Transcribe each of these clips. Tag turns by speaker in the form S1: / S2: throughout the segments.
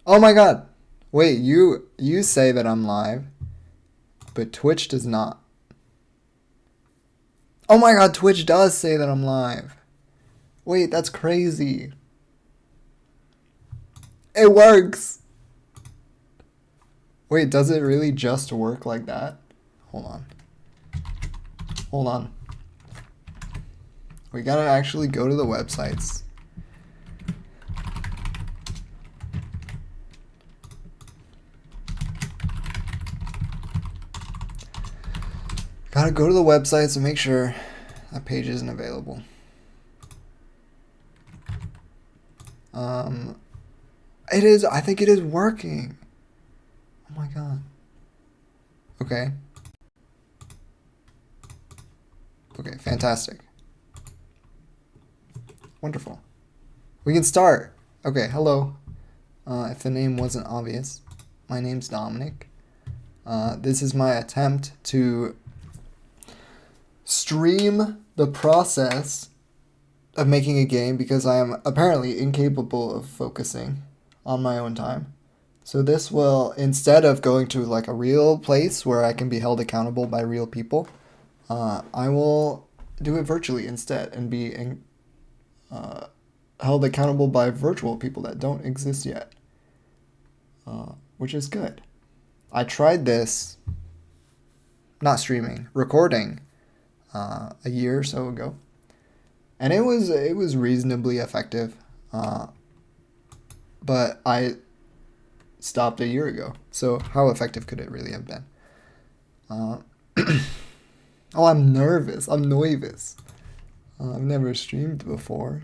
S1: Oh my god. Wait, you say that I'm live, but Twitch does not. Oh my god, Twitch does say that I'm live. Wait, that's crazy. It works. Wait, does it really just work like that? Hold on. Hold on. We gotta actually go to the websites. Gotta go to the websites and make sure that page isn't available. It is. I think it is working. Oh my god. Okay. Okay, fantastic. Wonderful. We can start. Okay, hello. If the name wasn't obvious, my name's Dominic. This is my attempt to stream the process of making a game because I am apparently incapable of focusing on my own time. So this will, instead of going to like a real place where I can be held accountable by real people, I will do it virtually instead and be held accountable by virtual people that don't exist yet, which is good. I tried this, not streaming, recording, a year or so ago, and it was reasonably effective, but I stopped a year ago. So how effective could it really have been? Oh, I'm nervous. I'm nervous. I've never streamed before.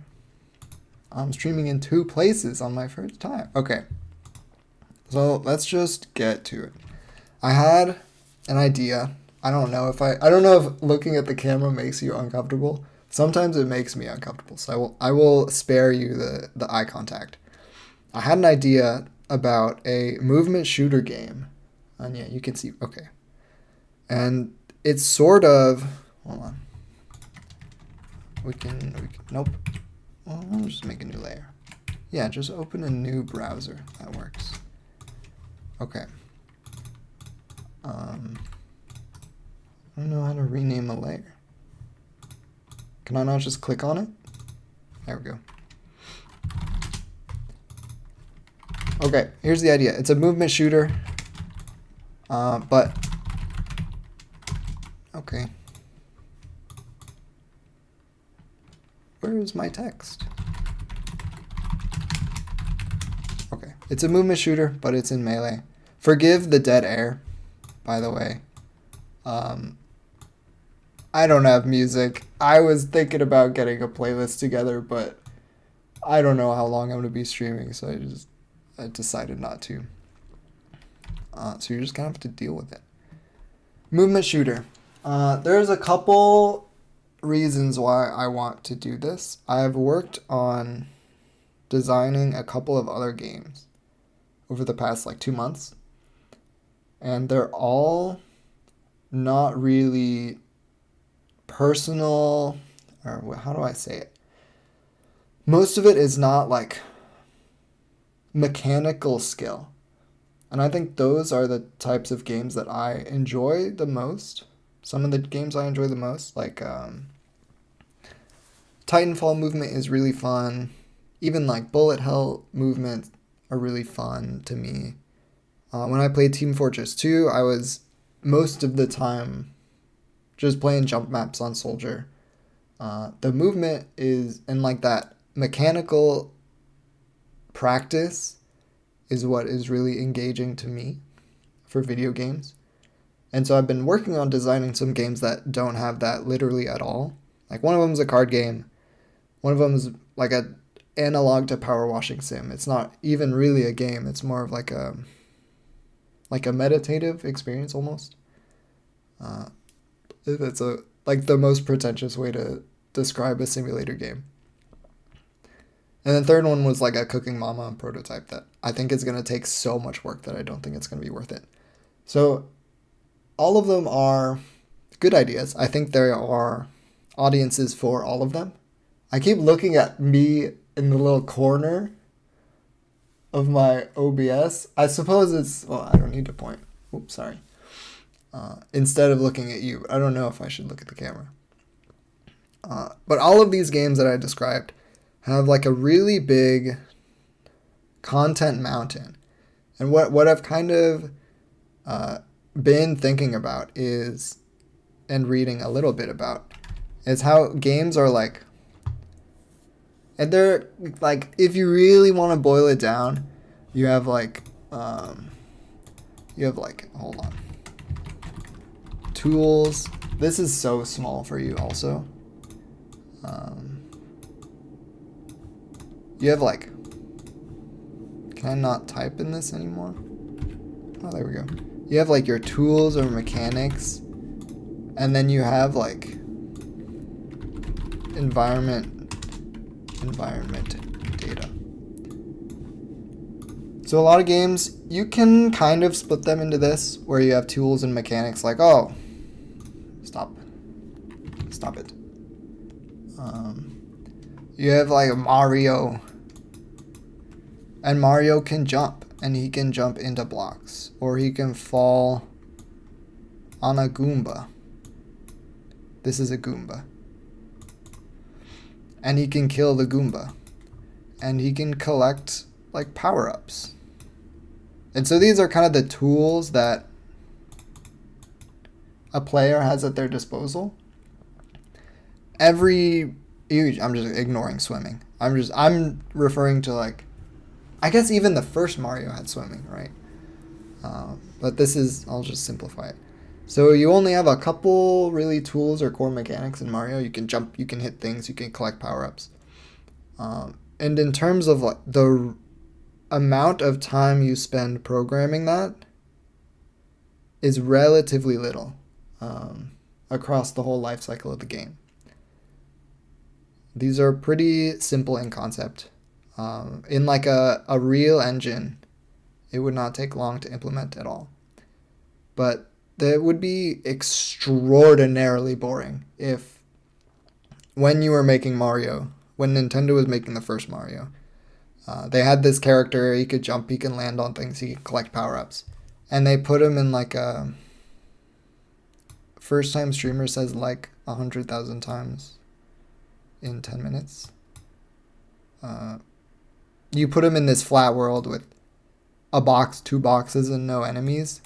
S1: I'm streaming in 2 places on my first time. Okay. So let's just get to it. I had an idea. I don't know if looking at the camera makes you uncomfortable. Sometimes it makes me uncomfortable. So I will spare you the eye contact. I had an idea about a movement shooter game. And yeah, you can see, okay. And it's sort of, hold on. We can, nope. Well, I'll just make a new layer. Yeah, just open a new browser. That works. Okay. I don't know how to rename a layer. Can I not just click on it? There we go. Okay, here's the idea. It's a movement shooter, but okay. Where is my text? Okay, it's a movement shooter, but it's in Melee. Forgive the dead air, by the way. I don't have music. I was thinking about getting a playlist together, but I don't know how long I'm going to be streaming, so I decided not to. So you're just going to have to deal with it. Movement shooter. There's a couple reasons why I want to do this. I've worked on designing a couple of other games over the past 2 months, and they're all not really personal, or how do I say it? Most of it is not mechanical skill. And I think those are the types of games that I enjoy the most. Some of the games I enjoy the most, Titanfall movement is really fun. Even bullet hell movement are really fun to me. When I played Team Fortress 2, I was most of the time just playing jump maps on Soldier. The movement is, and that mechanical practice is what is really engaging to me for video games. And so I've been working on designing some games that don't have that literally at all. One of them is a card game. One of them is a analog to power washing sim. It's not even really a game. It's more of a meditative experience almost. It's the most pretentious way to describe a simulator game. And the third one was a cooking mama prototype that I think is going to take so much work that I don't think it's going to be worth it. So all of them are good ideas. I think there are audiences for all of them. I keep looking at me in the little corner of my OBS. I suppose it's, well, I don't need to point. Oops, sorry. Instead of looking at you. I don't know if I should look at the camera. But all of these games that I described have like a really big content mountain. And what I've kind of been thinking about is, and reading a little bit about, is how games are like, and they're like, if you really want to boil it down, you have like, hold on, tools. This is so small for you also. You have like, can I not type in this anymore? Oh, there we go. You have like your tools or mechanics, and then you have like environment data. So a lot of games, you can kind of split them into this, where you have tools and mechanics like, oh, stop it. You have like Mario, and Mario can jump, and he can jump into blocks, or he can fall on a Goomba. This is a Goomba. And he can kill the Goomba. And he can collect like power-ups. And so these are kind of the tools that a player has at their disposal. I'm just ignoring swimming. I'm referring to like, I guess even the first Mario had swimming, right? But I'll just simplify it. So you only have a couple really tools or core mechanics in Mario. You can jump, you can hit things, you can collect power-ups. And in terms of like the amount of time you spend programming that is relatively little across the whole life cycle of the game. These are pretty simple in concept. In like a real engine, it would not take long to implement at all. But that would be extraordinarily boring if, when you were making Mario, when Nintendo was making the first Mario, they had this character, he could jump, he can land on things, he could collect power-ups. And they put him in like a, first time streamer says like 100,000 times in 10 minutes. You put him in this flat world with a box, 2 boxes, and no enemies.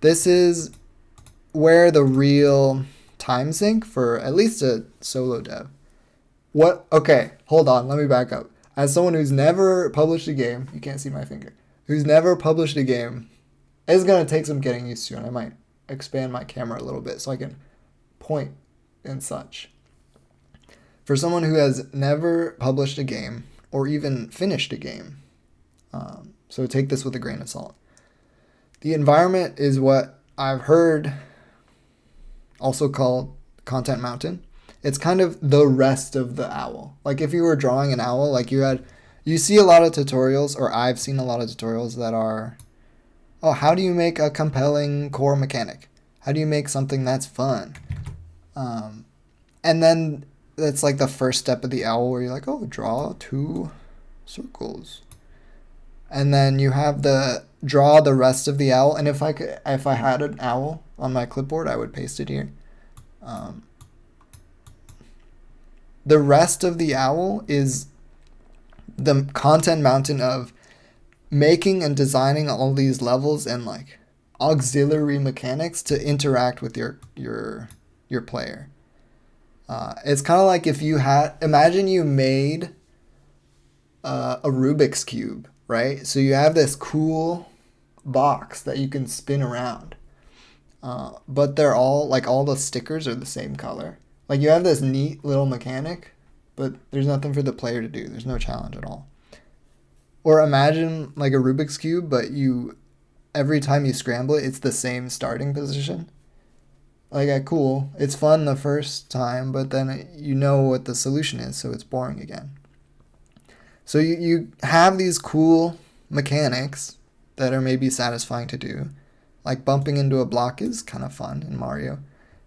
S1: This is where the real time sink for at least a solo dev. Okay, hold on, let me back up. As someone who's never published a game, you can't see my finger, who's never published a game, it's going to take some getting used to, and I might expand my camera a little bit so I can point and such. For someone who has never published a game or even finished a game, so take this with a grain of salt. The environment is what I've heard also called Content Mountain. It's kind of the rest of the owl. Like if you were drawing an owl, like you see a lot of tutorials, or I've seen a lot of tutorials that are, oh, how do you make a compelling core mechanic? How do you make something that's fun? And then that's like the first step of the owl where you're like, oh, draw 2 circles. And then you have draw the rest of the owl. And if I had an owl on my clipboard, I would paste it here. The rest of the owl is the content mountain of making and designing all these levels and like auxiliary mechanics to interact with your player. It's kind of like if you imagine you made a Rubik's Cube, right? So you have this cool box that you can spin around. But they're all, like all the stickers are the same color. Like you have this neat little mechanic, but there's nothing for the player to do. There's no challenge at all. Or imagine like a Rubik's Cube, but every time you scramble it, it's the same starting position. Like, cool, it's fun the first time, but then you know what the solution is, so it's boring again. So you have these cool mechanics that are maybe satisfying to do. Like bumping into a block is kind of fun in Mario.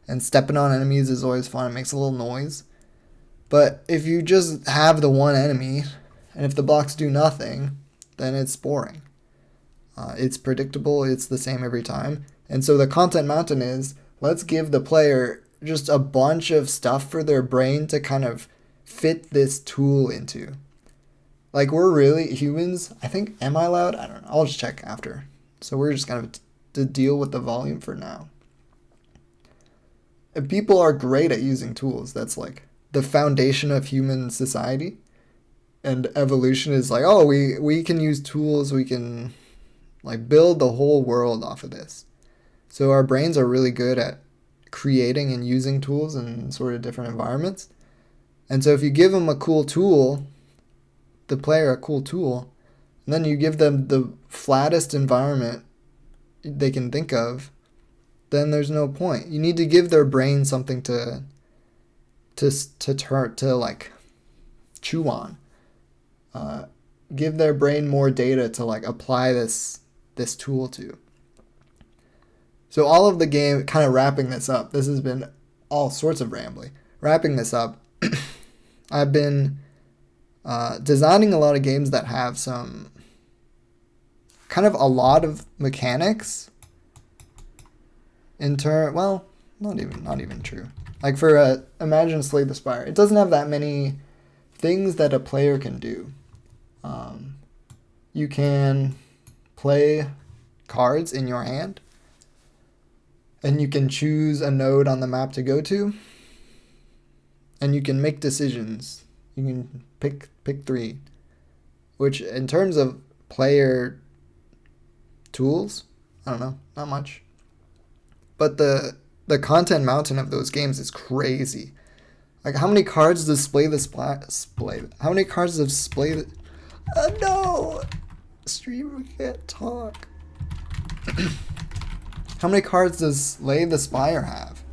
S1: And stepping on enemies is always fun. It makes a little noise. But if you just have the one enemy, and if the blocks do nothing, then it's boring. It's predictable, it's the same every time. And so the content mountain is, let's give the player just a bunch of stuff for their brain to kind of fit this tool into. Like, we're really humans. I think, am I loud? I don't know. I'll just check after. So we're just kind of to deal with the volume for now. And people are great at using tools. That's like the foundation of human society. And evolution is like, oh, we can use tools. We can like build the whole world off of this. So our brains are really good at creating and using tools in sort of different environments. And so if you give them a cool tool, the player a cool tool, and then you give them the flattest environment they can think of, then there's no point. You need to give their brain something to like chew on. Give their brain more data to like apply this tool to. So all of the game, kind of wrapping this up, this has been all sorts of rambling. Wrapping this up, I've been designing a lot of games that have some kind of a lot of mechanics well, not even true. Like for imagine Slay the Spire, it doesn't have that many things that a player can do. You can play cards in your hand, and you can choose a node on the map to go to, and you can make decisions. You can pick 3, which in terms of player tools, I don't know, not much. But the content mountain of those games is crazy. Like, how many cards does How many cards does Splay the... no! Streamer can't talk. How many cards does Slay the Spire have?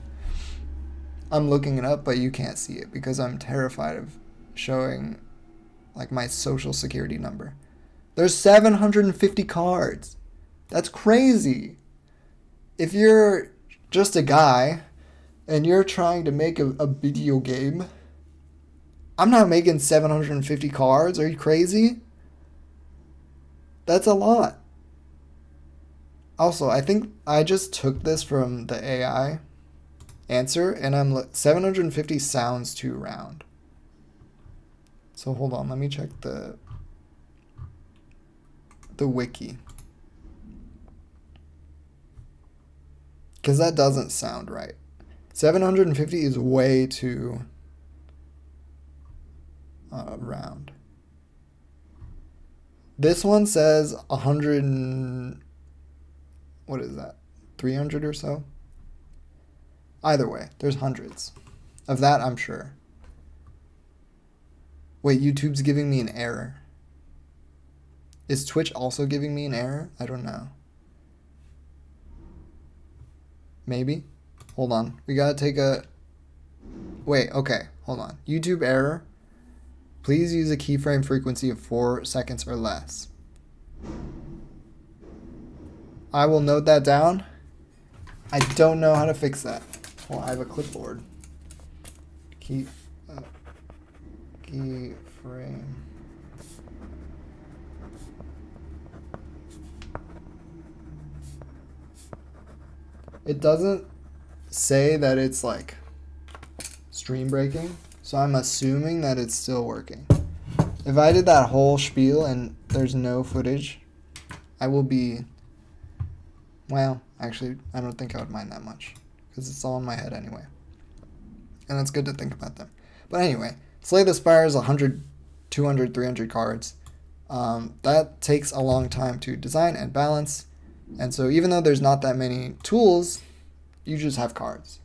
S1: I'm looking it up, but you can't see it because I'm terrified of showing like my social security number. There's 750 cards. That's crazy. If you're just a guy and you're trying to make a video game, I'm not making 750 cards. Are you crazy? That's a lot. Also, I think I just took this from the AI answer, and 750 sounds too round. So hold on, let me check the wiki. Because that doesn't sound right. 750 is way too round. This one says 100 what is that? 300 or so? Either way, there's hundreds. Of that, I'm sure. Wait, YouTube's giving me an error. Is Twitch also giving me an error? I don't know. Maybe? Hold on. We gotta take a... Wait, okay. Hold on. YouTube error. Please use a keyframe frequency of 4 seconds or less. I will note that down. I don't know how to fix that. Well, I have a clipboard. Keyframe. It doesn't say that it's like stream breaking, so I'm assuming that it's still working. If I did that whole spiel and there's no footage, I will be... Well, actually, I don't think I would mind that much, because it's all in my head anyway. And it's good to think about them. But anyway, Slay the Spire is 100, 200, 300 cards. That takes a long time to design and balance. And so even though there's not that many tools, you just have cards.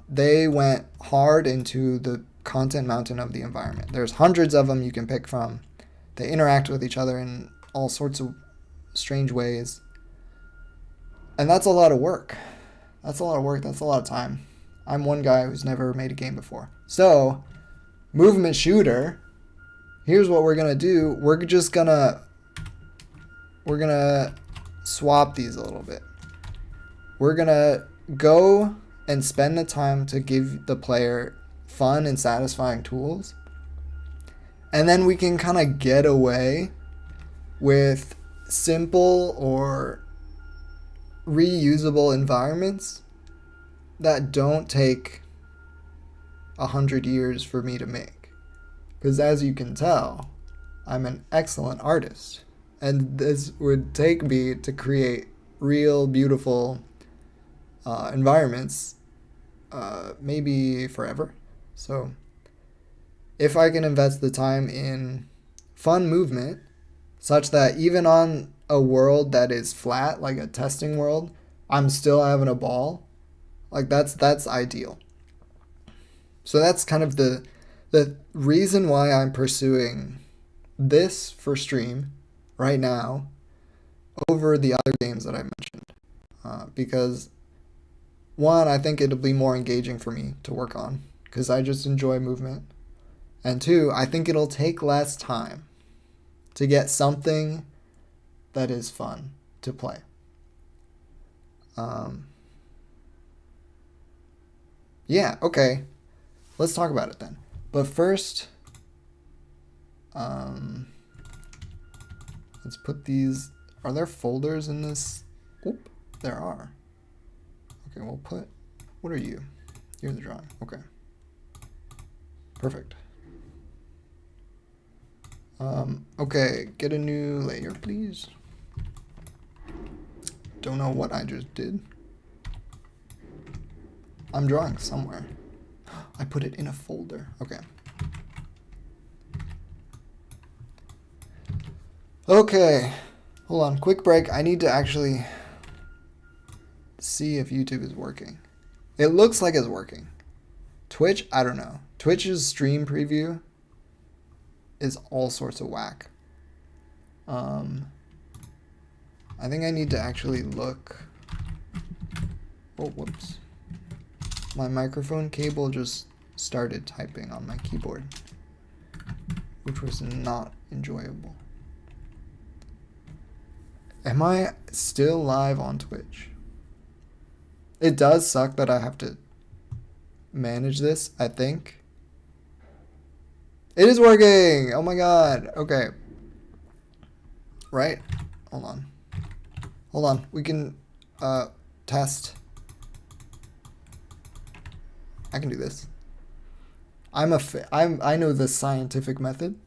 S1: They went hard into the content mountain of the environment. There's hundreds of them you can pick from. They interact with each other in all sorts of strange ways. And that's a lot of work. That's a lot of work. That's a lot of time. I'm one guy who's never made a game before. So, movement shooter, here's what we're going to do. We're going to swap these a little bit. We're going to go and spend the time to give the player fun and satisfying tools. And then we can kind of get away with simple or reusable environments that don't take 100 years for me to make. Because as you can tell, I'm an excellent artist. And this would take me to create real, beautiful environments, maybe forever. So if I can invest the time in fun movement, such that even on a world that is flat, like a testing world, I'm still having a ball, like that's ideal. So that's kind of the reason why I'm pursuing this for stream right now over the other games that I mentioned. Because one, I think it'll be more engaging for me to work on because I just enjoy movement. And two, I think it'll take less time to get something that is fun to play. Yeah, okay. Let's talk about it then. But first, let's put these... Are there folders in this? Oop, there are. Okay, we'll put... What are you? You're the drawing. Okay. Perfect. Okay, get a new layer, please. Don't know what I just did. I'm drawing somewhere. I put it in a folder. Okay. Okay. Hold on. Quick break. I need to actually see if YouTube is working. It looks like it's working. Twitch, I don't know. Twitch's stream preview is all sorts of whack. I think I need to actually look. Oh, whoops. My microphone cable just started typing on my keyboard, which was not enjoyable. Am I still live on Twitch? It does suck that I have to manage this, I think. It is working! Oh my god. Okay. Right? Hold on. Hold on. We can test. I can do this. I know the scientific method.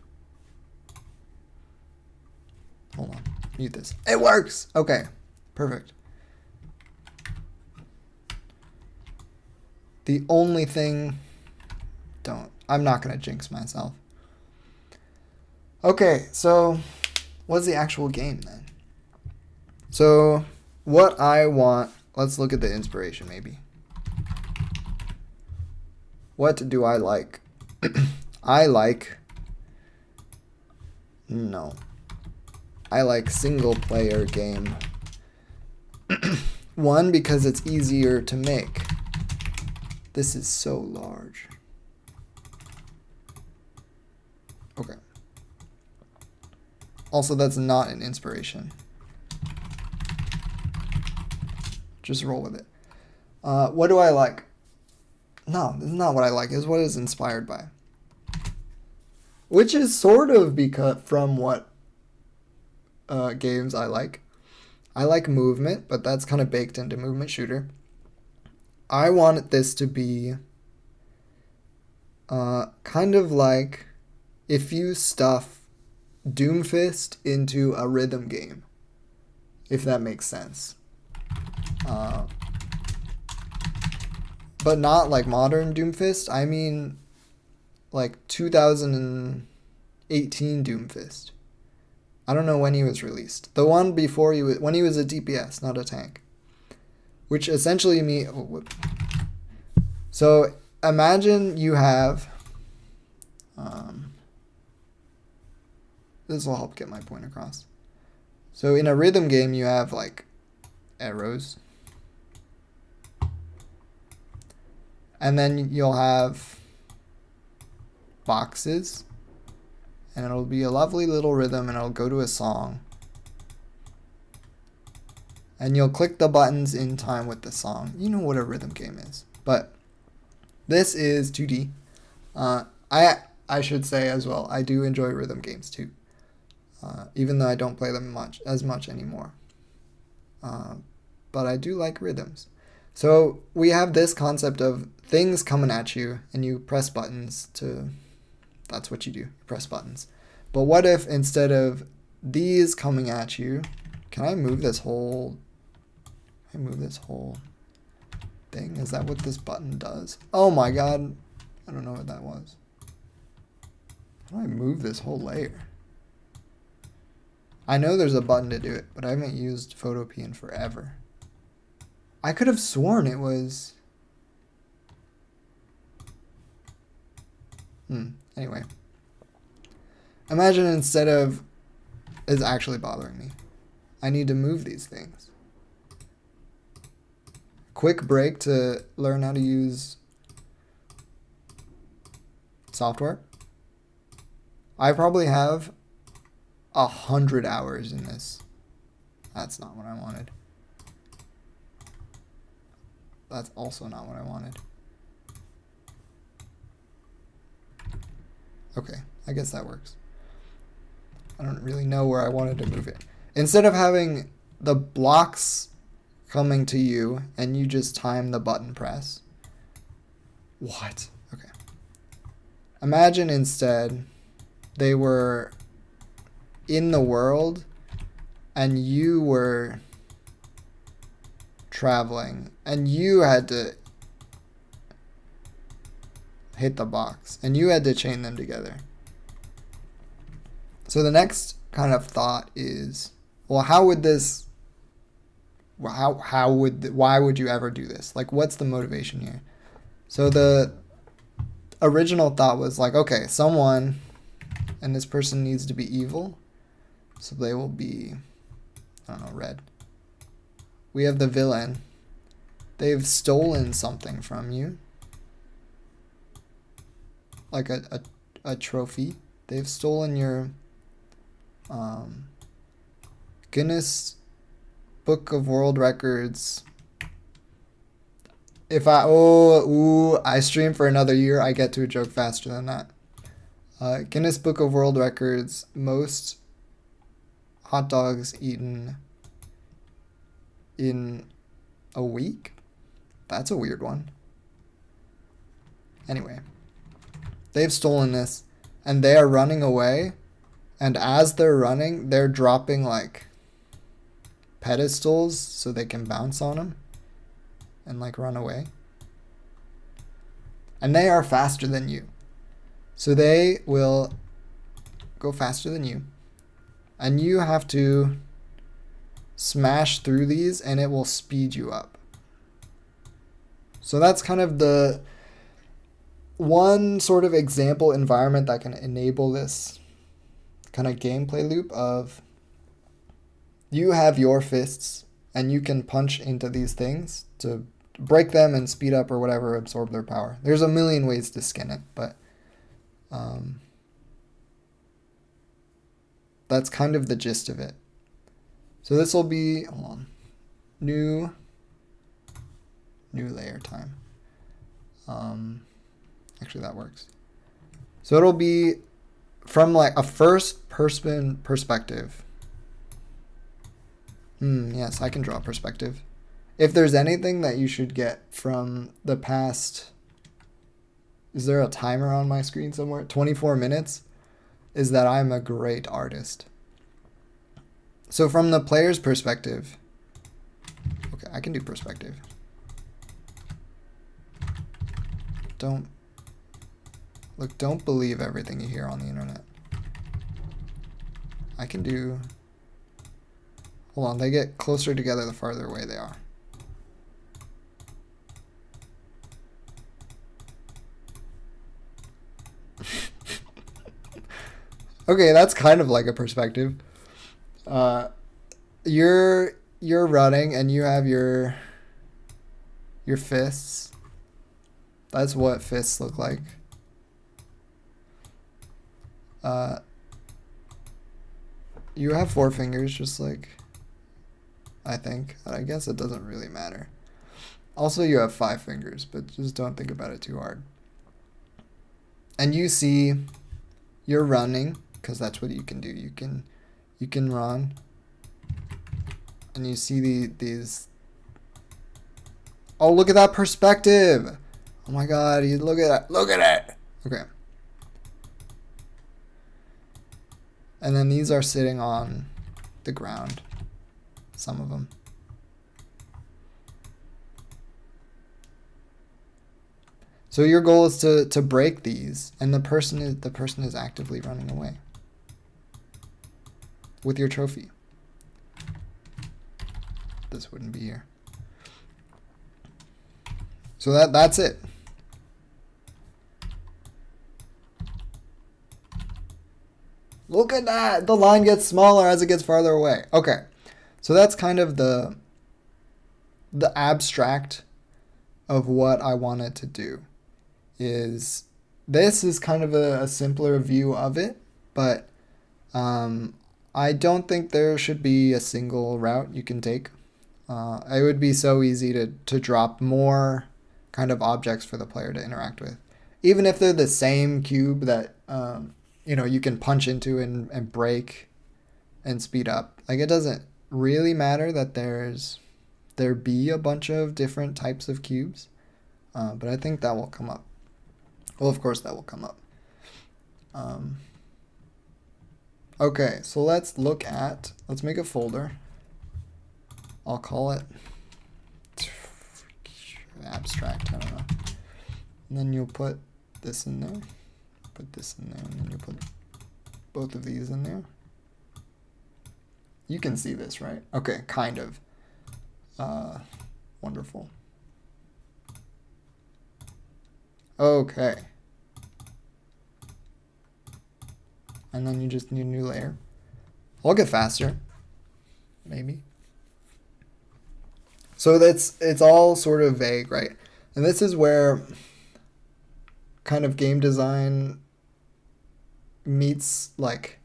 S1: Hold on. Mute this. It works! Okay. Perfect. The only thing... I'm not going to jinx myself. Okay, so what's the actual game then? So what I want... Let's look at the inspiration maybe. What do I like? I like single player game. One, because it's easier to make. This is so large. Okay. Also, that's not an inspiration. Just roll with it. What do I like? No, this is not what I like. It's what it's inspired by. Which is sort of from what games I like. I like movement, but that's kind of baked into movement shooter. I want this to be kind of like if you stuff Doomfist into a rhythm game, if that makes sense. But not like modern Doomfist. I mean like 2018 Doomfist. I don't know when he was released. The one before when he was a DPS, not a tank. Which essentially So imagine you have... this will help get my point across. So in a rhythm game, you have like arrows. And then you'll have boxes. And it'll be a lovely little rhythm and it'll go to a song. And you'll click the buttons in time with the song. You know what a rhythm game is. But this is 2D. I should say as well, I do enjoy rhythm games too. even though I don't play them as much anymore. But I do like rhythms. So we have this concept of things coming at you, and you press buttons to... That's what you do. You press buttons. But what if instead of these coming at you... Can I move this whole... thing? Is that what this button does? Oh my god. I don't know what that was. How do I move this whole layer? I know there's a button to do it, but I haven't used Photopea in forever. I could have sworn it was... Anyway. Imagine instead of... It's actually bothering me. I need to move these things. Quick break to learn how to use software. I probably have 100 hours in this. That's not what I wanted. That's also not what I wanted. Okay, I guess that works. I don't really know where I wanted to move it. Instead of having the blocks coming to you and you just time the button press. What? Okay. Imagine instead they were in the world and you were traveling and you had to hit the box and you had to chain them together. So the next kind of thought is, well, how would this... why would you ever do this? Like, what's the motivation here? So the original thought was like, okay, someone, and this person needs to be evil, so they will be, I don't know, red. We have the villain. They've stolen something from you, like a trophy. They've stolen your Guinness Book of World Records. If I stream for another year, I get to a joke faster than that. Guinness Book of World Records, most hot dogs eaten in a week? That's a weird one. Anyway, they've stolen this and they are running away, and as they're running, they're dropping like pedestals so they can bounce on them and like run away. And they are faster than you. So they will go faster than you. And you have to smash through these and it will speed you up. So that's kind of the one sort of example environment that can enable this kind of gameplay loop of you have your fists and you can punch into these things to break them and speed up or whatever, absorb their power. There's a million ways to skin it, but that's kind of the gist of it. So this will be, hold on, new layer time. Actually, that works. So it'll be from like a first person perspective. Yes, I can draw perspective. If there's anything that you should get from the past, is there a timer on my screen somewhere? 24 minutes, is that I'm a great artist. So from the player's perspective, okay, I can do perspective. Don't believe everything you hear on the internet. I can do, hold on, they get closer together the farther away they are. Okay, that's kind of like a perspective. You're running and you have your fists. That's what fists look like. You have 4 fingers, just like I think. I guess it doesn't really matter. Also, you have 5 fingers, but just don't think about it too hard. And you see, you're running, because that's what you can do. You can run, and you see these. Oh, look at that perspective! Oh my God! You look at it! Look at it! Okay. And then these are sitting on the ground. Some of them. So your goal is to break these, and the person is actively running away with your trophy. This wouldn't be here. So that's it. Look at that! The line gets smaller as it gets farther away. Okay. So that's kind of the abstract of what I wanted to do. This is kind of a simpler view of it, but I don't think there should be a single route you can take. It would be so easy to drop more kind of objects for the player to interact with. Even if they're the same cube that you can punch into and break and speed up. Like, it doesn't really matter that there be a bunch of different types of cubes, but I think that will come up. Well, of course that will come up. Okay, so let's make a folder. I'll call it abstract, I don't know. And then you'll put this in there, put this in there, and then you'll put both of these in there. You can see this, right? Okay, kind of. Wonderful. Okay. And then you just need a new layer. I'll get faster. Maybe. So it's all sort of vague, right? And this is where kind of game design meets, like,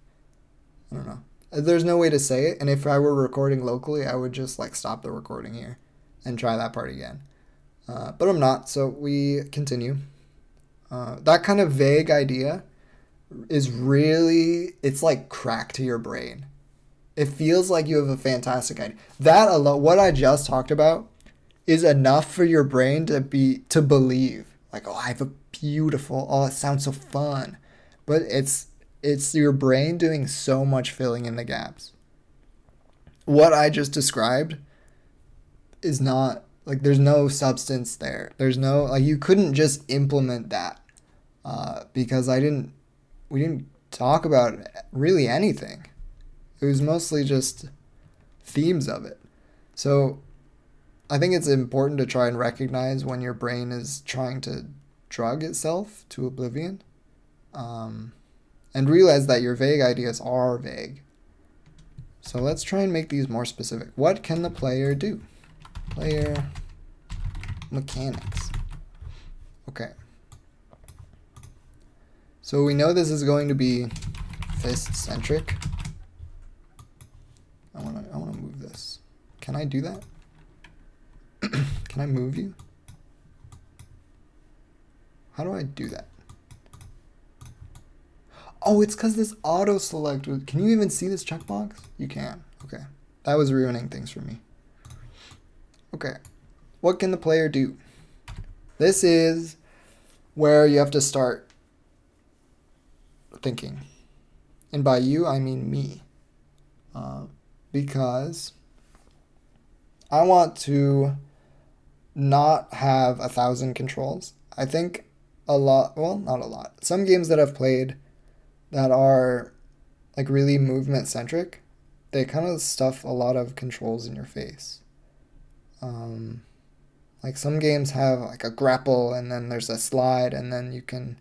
S1: I don't know. There's no way to say it, and if I were recording locally, I would just like stop the recording here and try that part again. But I'm not, so we continue. That kind of vague idea is really, it's like crack to your brain. It feels like you have a fantastic idea. That alone, what I just talked about, is enough for your brain to believe. Like, oh, I have a beautiful, oh, it sounds so fun. But it's your brain doing so much filling in the gaps. What I just described is not, like, there's no substance there. There's no, like, you couldn't just implement that because we didn't talk about really anything. It was mostly just themes of it. So I think it's important to try and recognize when your brain is trying to drug itself to oblivion. And realize that your vague ideas are vague. So let's try and make these more specific. What can the player do? Player mechanics. Okay. So we know this is going to be fist-centric. I wanna move this. Can I do that? Can I move you? How do I do that? Oh, it's because this auto select. Can you even see this checkbox? You can. Okay. That was ruining things for me. Okay. What can the player do? This is where you have to start thinking. And by you, I mean me. Because I want to not have 1,000 controls. I think a lot, well, not a lot. Some games that I've played that are like really movement centric, they kind of stuff a lot of controls in your face. Like some games have like a grapple and then there's a slide and then you can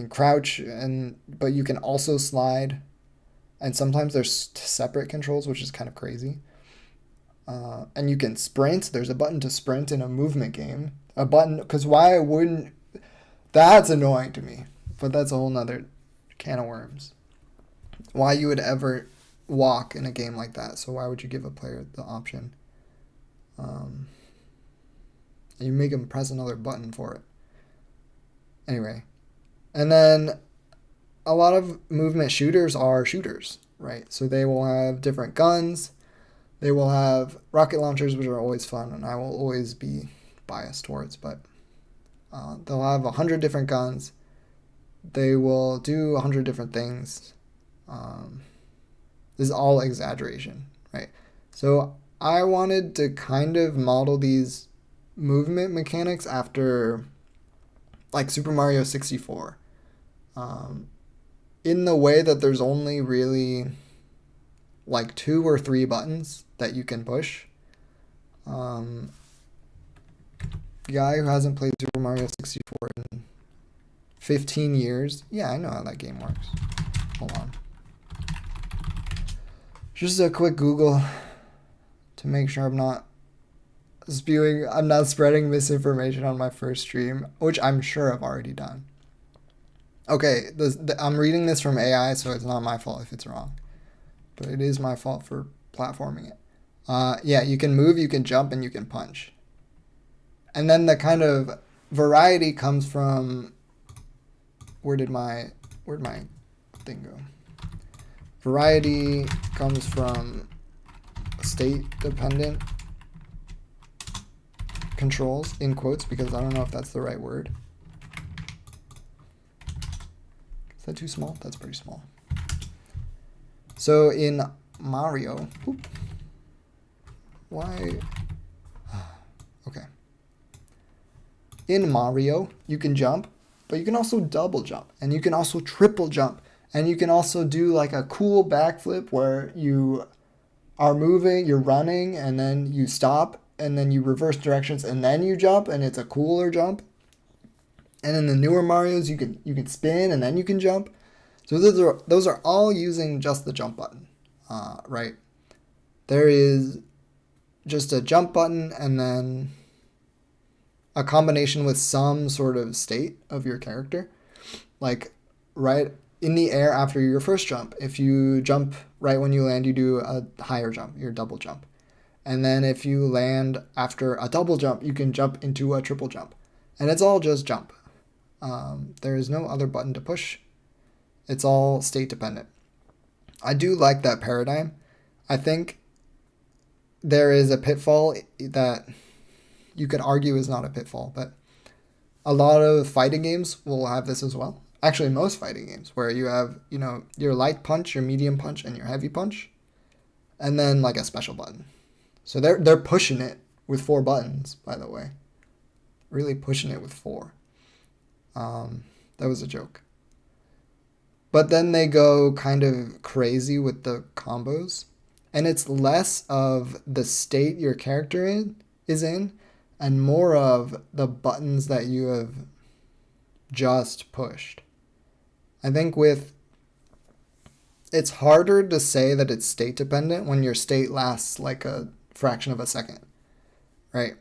S1: crouch but you can also slide, and sometimes there's separate controls, which is kind of crazy. And you can sprint. There's a button to sprint in a movement game. A button, because why wouldn't, that's annoying to me, but that's a whole nother can of worms. Why you would ever walk in a game like that? So why would you give a player the option? You make them press another button for it. Anyway, and then a lot of movement shooters are shooters. right? So they will have different guns. They will have rocket launchers, which are always fun, and I will always be biased towards, but they'll have 100 different guns. They will do 100 different things. This is all exaggeration, right? So I wanted to kind of model these movement mechanics after like Super Mario 64. In the way that there's only really like 2 or 3 buttons that you can push. Guy who hasn't played Super Mario 64 in 15 years. Yeah, I know how that game works. Hold on. Just a quick Google to make sure I'm not spreading misinformation on my first stream, which I'm sure I've already done. Okay, I'm reading this from AI, so it's not my fault if it's wrong. But it is my fault for platforming it. Yeah, you can move, you can jump, and you can punch. And then the kind of variety comes from... Where'd my thing go? Variety comes from state-dependent controls, in quotes, because I don't know if that's the right word. Is that too small? That's pretty small. So in Mario... Why? Okay. In Mario, you can jump, but you can also double jump, and you can also triple jump, and you can also do like a cool backflip where you are moving, you're running, and then you stop, and then you reverse directions, and then you jump, and it's a cooler jump. And in the newer Marios, you can spin, and then you can jump. So those are all using just the jump button, right? There is just a jump button, and then a combination with some sort of state of your character. Like right in the air after your first jump. If you jump right when you land, you do a higher jump, your double jump. And then if you land after a double jump, you can jump into a triple jump. And it's all just jump. There is no other button to push. It's all state dependent. I do like that paradigm. I think there is a pitfall that you could argue is not a pitfall, but a lot of fighting games will have this as well. Actually, most fighting games where you have, your light punch, your medium punch, and your heavy punch, and then like a special button. So they're pushing it with 4 buttons, by the way. Really pushing it with 4. That was a joke. But then they go kind of crazy with the combos, and it's less of the state your character is in, and more of the buttons that you have just pushed. I think it's harder to say that it's state dependent when your state lasts like a fraction of a second, right?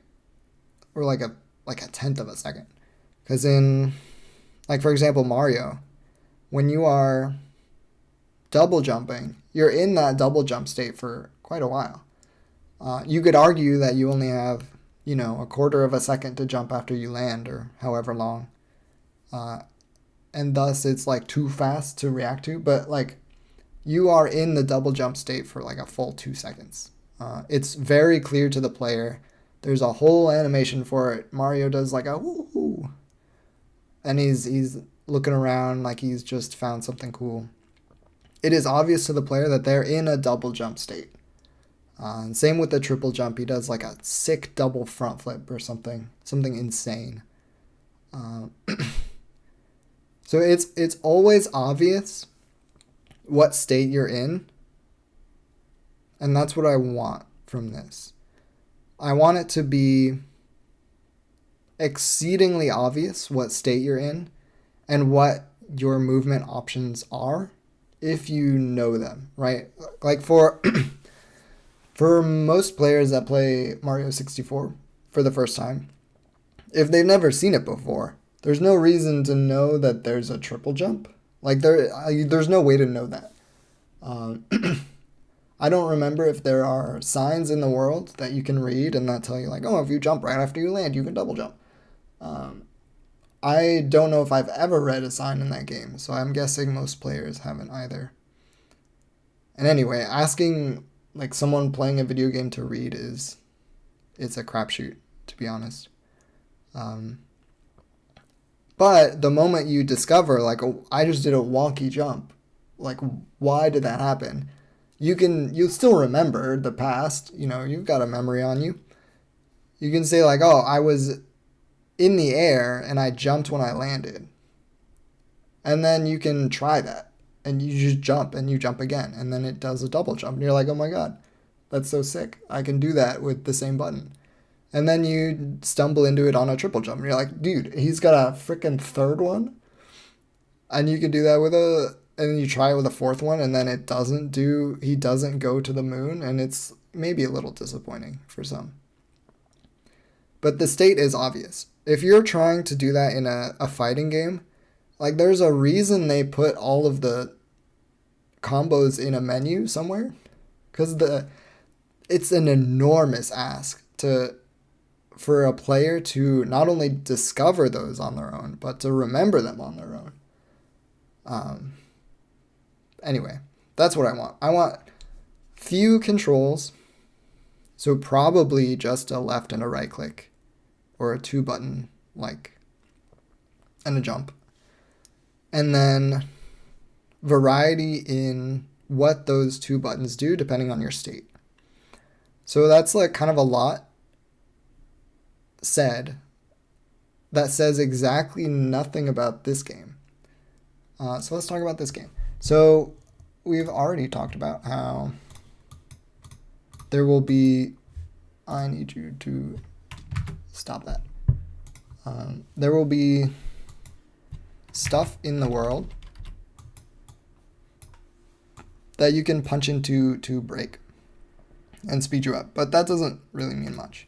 S1: Or like a tenth of a second. Because in, like for example, Mario, when you are double jumping, you're in that double jump state for quite a while. You could argue that you only have, a quarter of a second to jump after you land, or however long. And thus it's like too fast to react to, but like you are in the double jump state for like a full 2 seconds. It's very clear to the player. There's a whole animation for it. Mario does like a woo, and he's looking around like he's just found something cool. It is obvious to the player that they're in a double jump state. And same with the triple jump. He does like a sick double front flip or something insane. So it's always obvious what state you're in, and that's what I want from this. I want it to be exceedingly obvious what state you're in and what your movement options are if you know them, right? Like for most players that play Mario 64 for the first time, if they've never seen it before, there's no reason to know that there's a triple jump. Like there's no way to know that. I don't remember if there are signs in the world that you can read and that tell you like, oh, if you jump right after you land, you can double jump. I don't know if I've ever read a sign in that game, so I'm guessing most players haven't either. And anyway, asking like someone playing a video game to read it's a crapshoot, to be honest. But the moment you discover, like, oh, I just did a wonky jump, like, why did that happen? You'll still remember the past, you've got a memory on you. You can say, like, oh, I was in the air and I jumped when I landed. And then you can try that. And you just jump and you jump again. And then it does a double jump. And you're like, oh my God, that's so sick. I can do that with the same button. And then you stumble into it on a triple jump. And you're like, dude, he's got a freaking third one. And you can do that and then you try it with a fourth one. And then he doesn't go to the moon. And it's maybe a little disappointing for some. But the state is obvious. If you're trying to do that in a fighting game, like there's a reason they put all of the combos in a menu somewhere. Because it's an enormous ask for a player to not only discover those on their own, but to remember them on their own. Anyway, that's what I want. I want few controls, so probably just a left and a right click, or a 2-button, and a jump. And then variety in what those 2 buttons do depending on your state. So that's like kind of a lot said that says exactly nothing about this game. So let's talk about this game. So we've already talked about how there will be... I need you to stop that. There will be stuff in the world that you can punch into to break and speed you up, but that doesn't really mean much.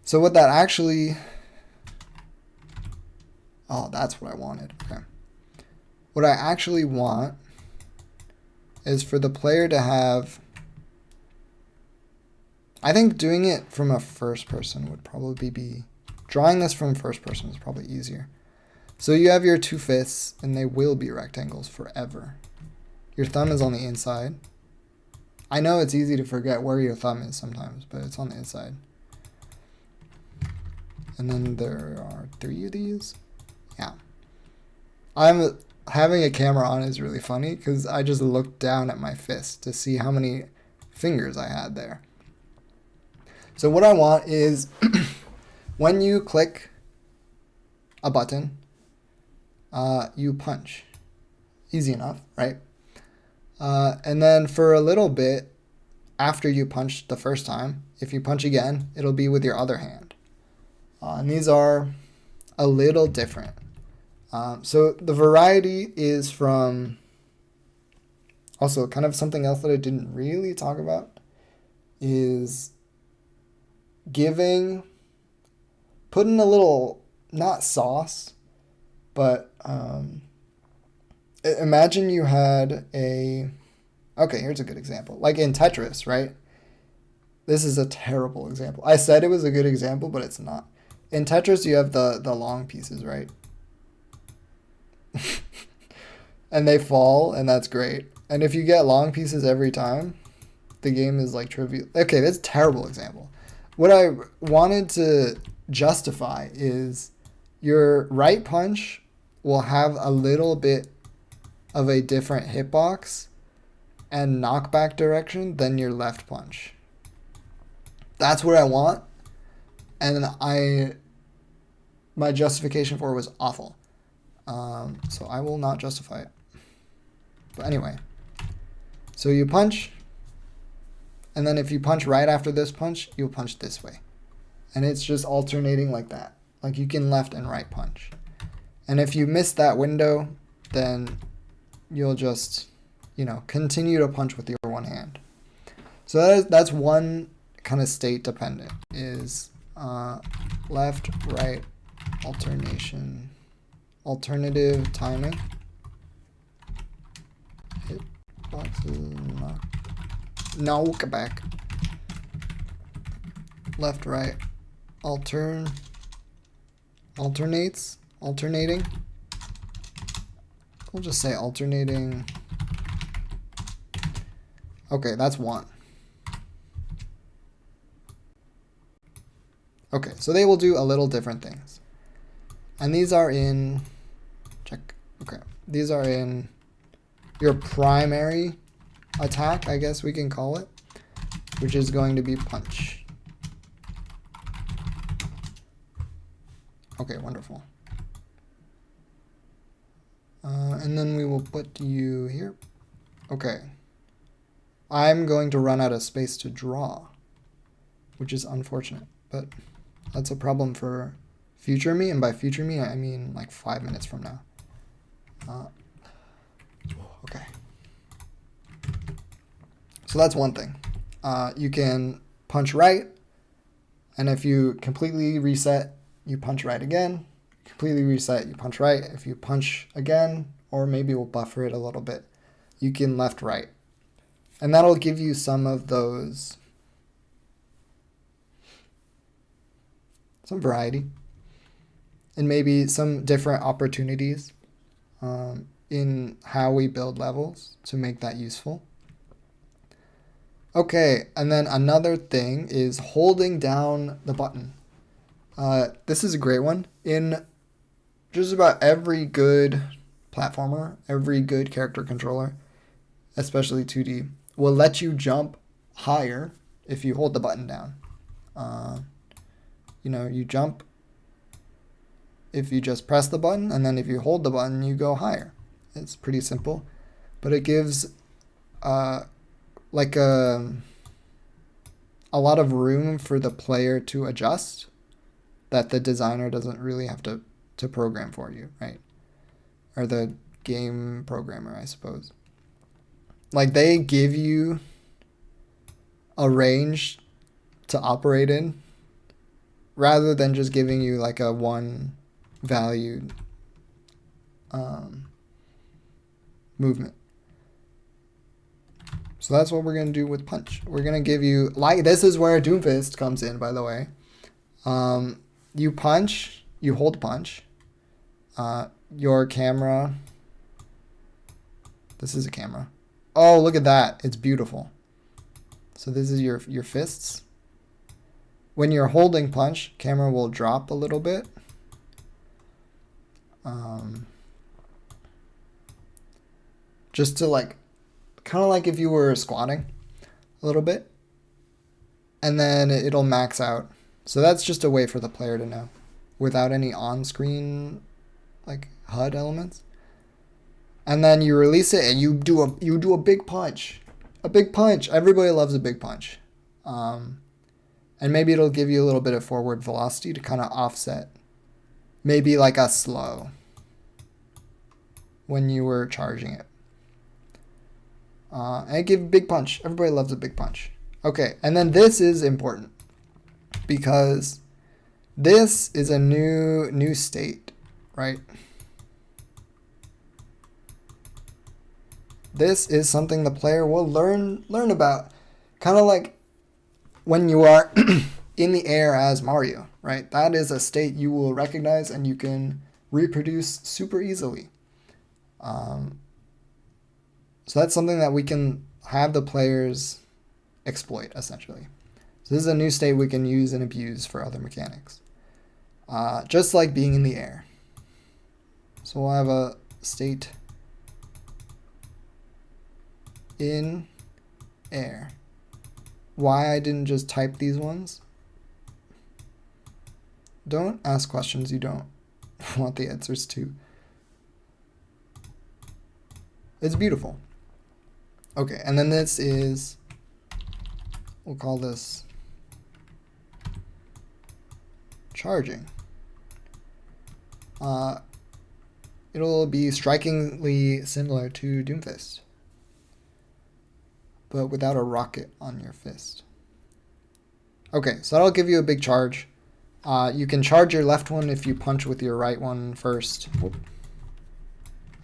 S1: So what that actually... Oh, that's what I wanted. Okay. What I actually want is for the player to have... I think doing it from a first person would probably be... Drawing this from first person is probably easier. So you have your 2 fists, and they will be rectangles forever. Your thumb is on the inside. I know it's easy to forget where your thumb is sometimes, but it's on the inside. And then there are 3 of these. Yeah. Having a camera on is really funny because I just looked down at my fist to see how many fingers I had there. So what I want is when you click a button, you punch. Easy enough, right? And then for a little bit after you punch the first time, if you punch again, it'll be with your other hand. And these are a little different. So the variety is from... Also, kind of something else that I didn't really talk about is putting a little, not sauce, but imagine you had okay, here's a good example. Like in Tetris, right? This is a terrible example. I said it was a good example, but it's not. In Tetris, you have the long pieces, right? And they fall, and that's great. And if you get long pieces every time, the game is like trivial. Okay, that's a terrible example. What I wanted to justify is your right punch will have a little bit of a different hitbox and knockback direction than your left punch. That's what I want. And my justification for it was awful. So I will not justify it. But anyway, so you punch, and then if you punch right after this punch, you'll punch this way. And it's just alternating like that. Like you can left and right punch. And if you miss that window, then you'll just, continue to punch with your one hand. So that's one kind of state dependent is left, right, alternation, alternative timing. Hitboxes, knock back. Left, right, alternating. We'll just say alternating Okay, that's one. Okay, so they will do a little different things. And these are in, check, okay. These are in your primary attack, I guess we can call it, which is going to be punch. Okay, wonderful. And then we will put you here. Okay. I'm going to run out of space to draw, which is unfortunate, but that's a problem for future me, and by future me, I mean like 5 minutes from now. Okay. So that's one thing. You can punch right, and if you completely reset, you punch right again. Completely reset, you punch right. If you punch again, or maybe we'll buffer it a little bit, you can left, right. And that'll give you some of those, some variety, and maybe some different opportunities in how we build levels to make that useful. Okay, and then another thing is holding down the button. This is a great one. In just about every good platformer, every good character controller, especially 2D, will let you jump higher if you hold the button down. You jump if you just press the button, and then if you hold the button, you go higher. It's pretty simple, but it gives like a lot of room for the player to adjust that the designer doesn't really have to program for you, right? Or the game programmer, I suppose. Like, they give you a range to operate in rather than just giving you like a one valued movement. So that's what we're going to do with punch. We're going to give you, like, this is where Doomfist comes in, by the way. You punch, you hold punch. Your camera, this is a camera. Oh, look at that. It's beautiful. So this is your fists. When you're holding punch, camera will drop a little bit. Just to like, kind of like if you were squatting a little bit. And then it'll max out. So that's just a way for the player to know without any on-screen like HUD elements. And then you release it and you do a big punch. A big punch. Everybody loves a big punch. And maybe it'll give you a little bit of forward velocity to kind of offset. Maybe like a slow when you were charging it. And give a big punch. Everybody loves a big punch. Okay, and then this is important because this is a new state, right? This is something the player will learn about, kind of like when you are in the air as Mario, right? That is a state you will recognize and you can reproduce super easily. So that's something that we can have the players exploit, essentially. So this is a new state we can use and abuse for other mechanics. Just like being in the air. So we'll have a state in air. Why I didn't just type these ones? Don't ask questions you don't want the answers to. It's beautiful. Okay, and then this is, we'll call this charging. It'll be strikingly similar to Doomfist, but without a rocket on your fist. Okay, so that'll give you a big charge. You can charge your left one if you punch with your right one first. Whoop.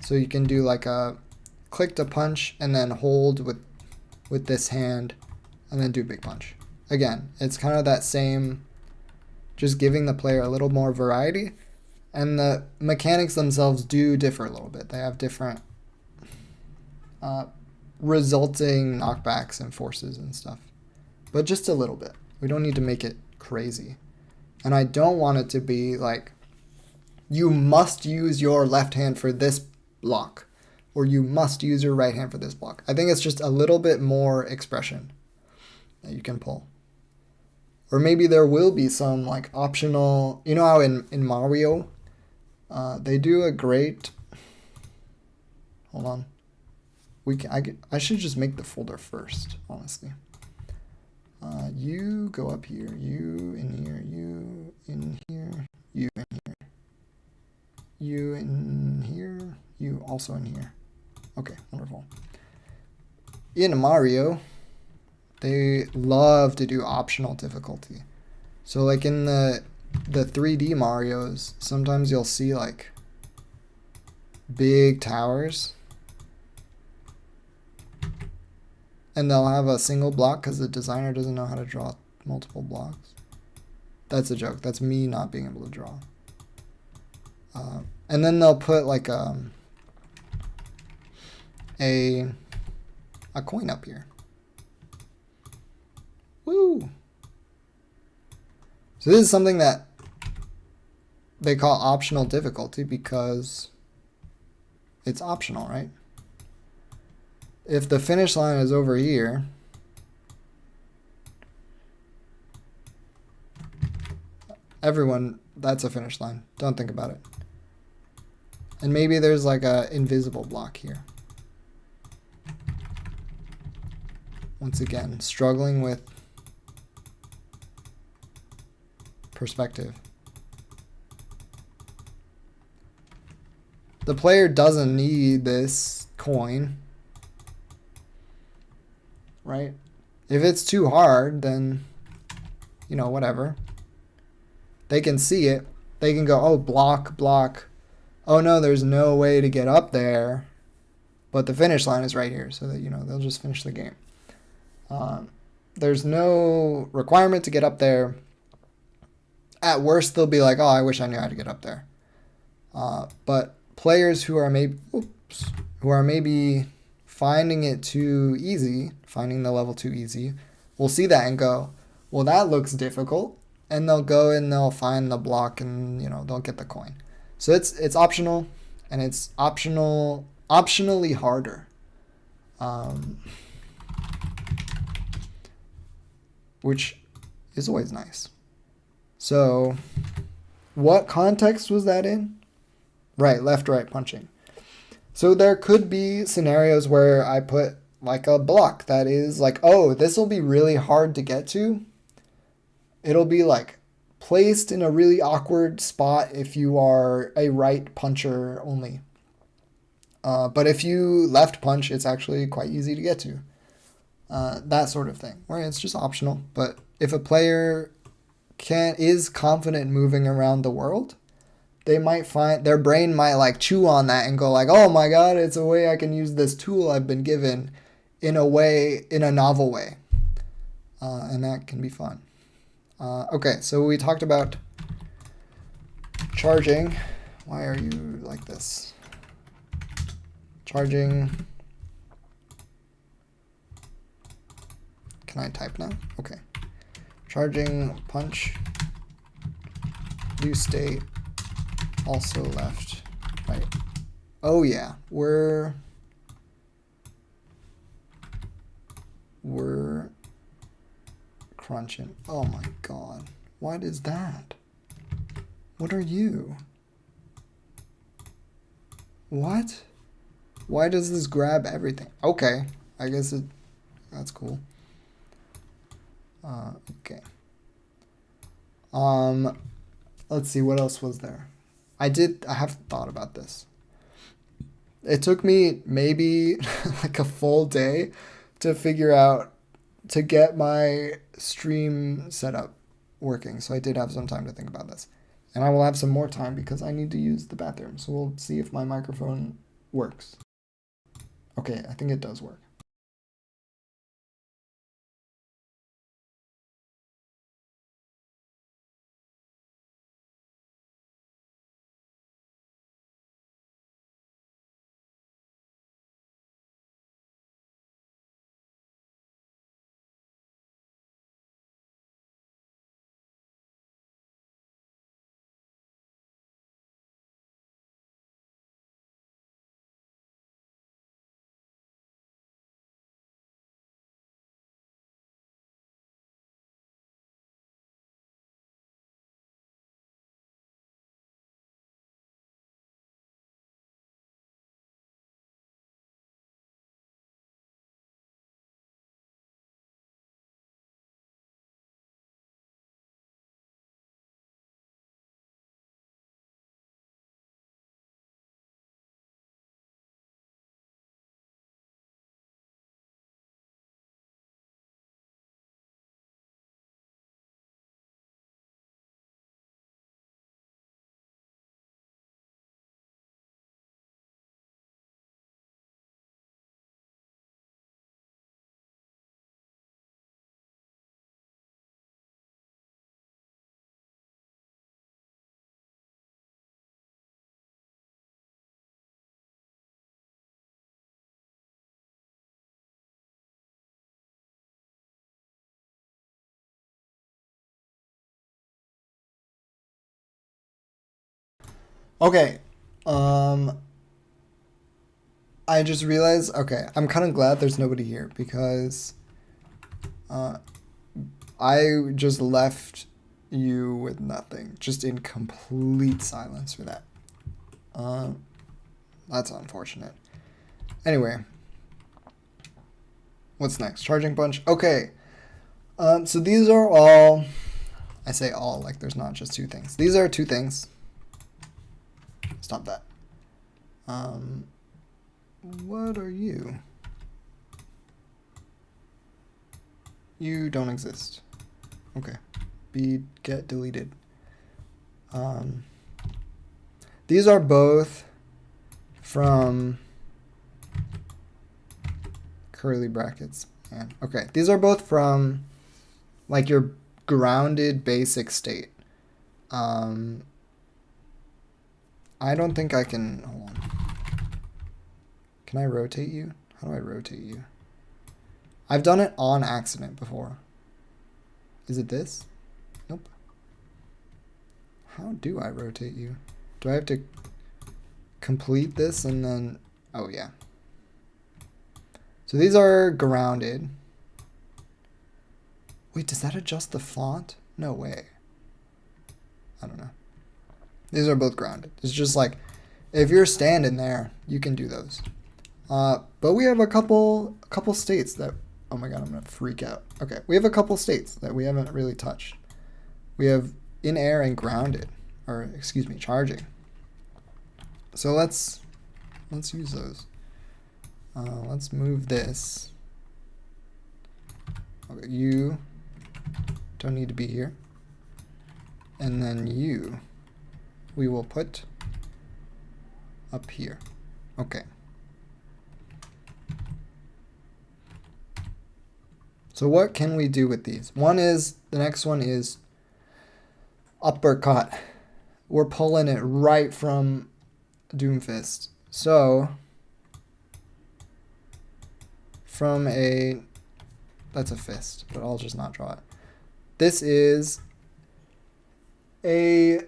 S1: So you can do like a click to punch and then hold with this hand and then do big punch. Again, it's kind of that same, just giving the player a little more variety. And the mechanics themselves do differ a little bit. They have different resulting knockbacks and forces and stuff. But just a little bit. We don't need to make it crazy. And I don't want it to be like, you must use your left hand for this block, or you must use your right hand for this block. I think it's just a little bit more expression that you can pull. Or maybe there will be some like optional, you know how in Mario, they do a great, hold on. I should just make the folder first, honestly. You go up here, you in here, you in here, you in here, you in here, you also in here. Okay, wonderful. In Mario, they love to do optional difficulty. So like in the 3D Marios, sometimes you'll see like big towers. And they'll have a single block because the designer doesn't know how to draw multiple blocks. That's a joke. That's me not being able to draw. And then they'll put like a coin up here. Woo! So this is something that they call optional difficulty because it's optional, right? If the finish line is over here, everyone, that's a finish line. Don't think about it. And maybe there's like a invisible block here. Once again, struggling with perspective. The player doesn't need this coin, right? If it's too hard, then, you know, whatever. They can see it. They can go, oh, block, block. Oh, no, there's no way to get up there. But the finish line is right here, so that, you know, they'll just finish the game. There's no requirement to get up there. At worst, they'll be like, oh, I wish I knew how to get up there. But players who are maybe finding it too easy, finding the level too easy, will see that and go, well, that looks difficult. And they'll go and they'll find the block and, you know, they'll get the coin. So it's optional, and it's optionally harder. Which is always nice. So what context was that in? Right, left, right punching. So there could be scenarios where I put like a block that is like, oh, this will be really hard to get to. It'll be like placed in a really awkward spot if you are a right puncher only. But if you left punch, it's actually quite easy to get to. That sort of thing, where it's just optional. But if a player is confident moving around the world, they might find their brain might like chew on that and go like, oh my god, it's a way I can use this tool I've been given in a novel way. And that can be fun. Okay, so we talked about charging. Why are you like this? Charging. Can I type now? Okay. Charging punch. New state. Also left. Right. Oh yeah. We're crunching. Oh my god. What is that? What are you? What? Why does this grab everything? Okay. I guess that's cool. Okay. Let's see, what else was there? I have thought about this. It took me maybe like a full day to get my stream setup working. So I did have some time to think about this. And I will have some more time because I need to use the bathroom. So we'll see if my microphone works. Okay, I think it does work. Okay. I just realized, okay, I'm kind of glad there's nobody here because I just left you with nothing, just in complete silence for that. That's unfortunate. Anyway, what's next? Charging punch. Okay. So these are all, I say all, like there's not just two things. These are two things. Stop that. What are you? You don't exist. Okay. Get deleted. These are both from curly brackets. Man. Okay. These are both from like your grounded basic state. I don't think I can, hold on. Can I rotate you? How do I rotate you? I've done it on accident before. Is it this? Nope. How do I rotate you? Do I have to complete this and then, oh yeah. So these are grounded. Wait, does that adjust the font? No way. I don't know. These are both grounded. It's just like, if you're standing there, you can do those. But we have a couple states that, oh my god, I'm gonna freak out. Okay, we have a couple states that we haven't really touched. We have in air and grounded, or excuse me, charging. So let's use those. Let's move this. Okay, you don't need to be here. And then you, we will put up here. Okay. So what can we do with these? The next one is uppercut. We're pulling it right from Doomfist. So, that's a fist, but I'll just not draw it. This is a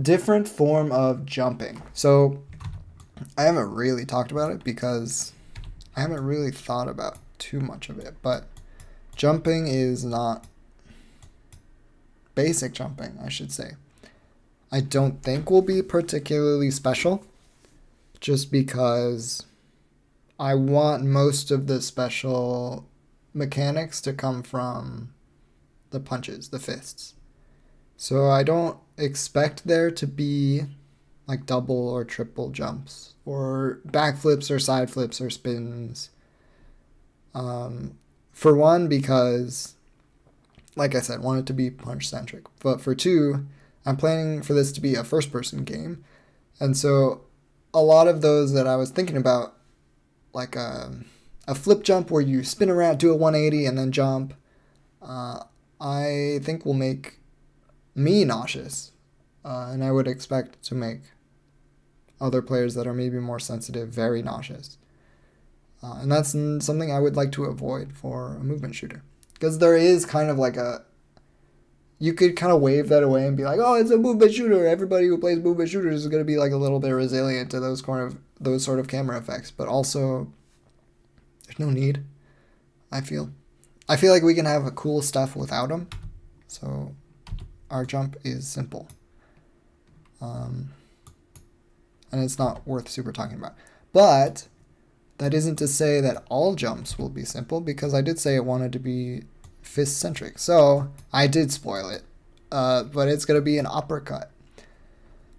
S1: different form of jumping. So, I haven't really talked about it because I haven't really thought about too much of it, but jumping is not basic jumping, I should say. I don't think will be particularly special just because I want most of the special mechanics to come from the punches, the fists. So I don't expect there to be like double or triple jumps or backflips or side flips or spins. For one, because, like I said, want it to be punch-centric. But for two, I'm planning for this to be a first-person game. And so a lot of those that I was thinking about, like a flip jump where you spin around, do a 180, and then jump, I think will make me nauseous. And I would expect to make other players that are maybe more sensitive very nauseous. And that's something I would like to avoid for a movement shooter. Because there is kind of like you could kind of wave that away and be like, oh, it's a movement shooter. Everybody who plays movement shooters is going to be like a little bit resilient to those sort of camera effects. But also, there's no need, I feel. I feel like we can have cool stuff without them. So our jump is simple. And it's not worth super talking about. But that isn't to say that all jumps will be simple, because I did say it wanted to be fist-centric. So I did spoil it, but it's going to be an uppercut.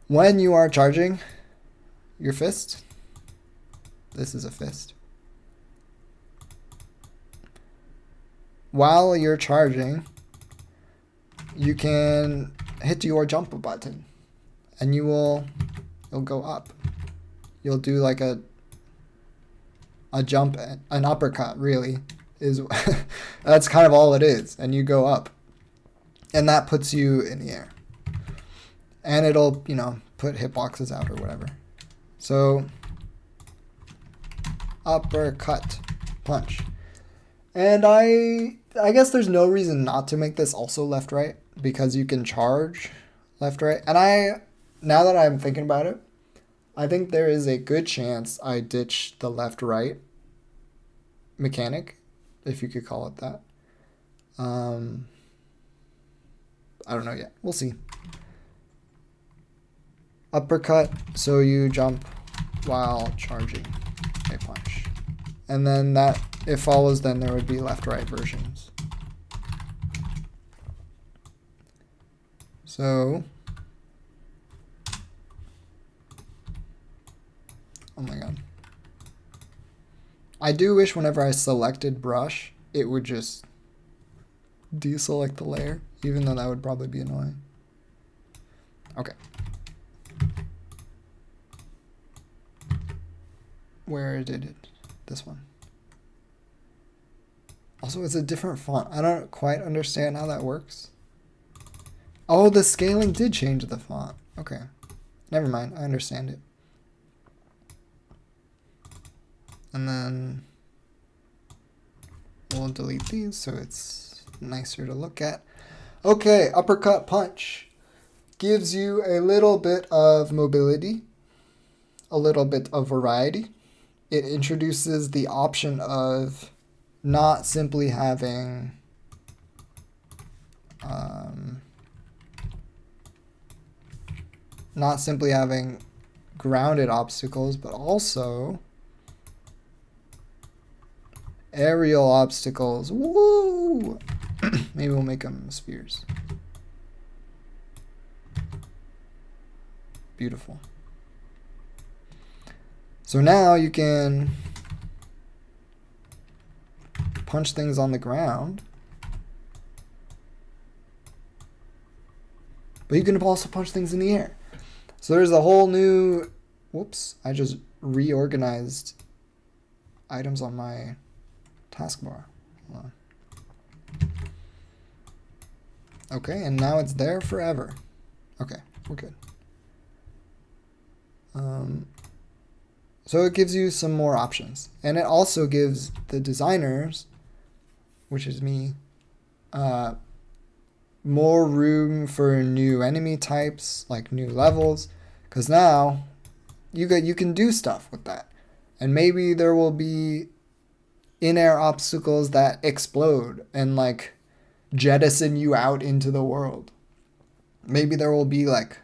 S1: When you are charging your fist, this is a fist. While you're charging, you can hit your jump button, and you'll go up. You'll do like a jump, an uppercut really is that's kind of all it is, and you go up, and that puts you in the air, and it'll put hitboxes out or whatever. So uppercut punch, and I guess there's no reason not to make this also left right, because you can charge left, right. And now that I'm thinking about it, I think there is a good chance I ditch the left, right mechanic, if you could call it that. I don't know yet. We'll see. Uppercut, so you jump while charging a punch. And then that, it follows, then there would be left-right versions. So, oh my god. I do wish whenever I selected brush, it would just deselect the layer, even though that would probably be annoying. Okay. Where did it? This one. Also, it's a different font. I don't quite understand how that works. Oh, the scaling did change the font. Okay. Never mind. I understand it. And then we'll delete these so it's nicer to look at. Okay, uppercut punch gives you a little bit of mobility, a little bit of variety. It introduces the option of not simply having grounded obstacles, but also aerial obstacles. Woo! Maybe we'll make them spheres. Beautiful. So now you can punch things on the ground, but you can also punch things in the air. So there's a whole new, whoops, I just reorganized items on my taskbar. Hold on. Okay, and now it's there forever. Okay, we're good. So it gives you some more options. And it also gives the designers, which is me, more room for new enemy types, like new levels. Because now you can do stuff with that. And maybe there will be in-air obstacles that explode and like jettison you out into the world. Maybe there will be like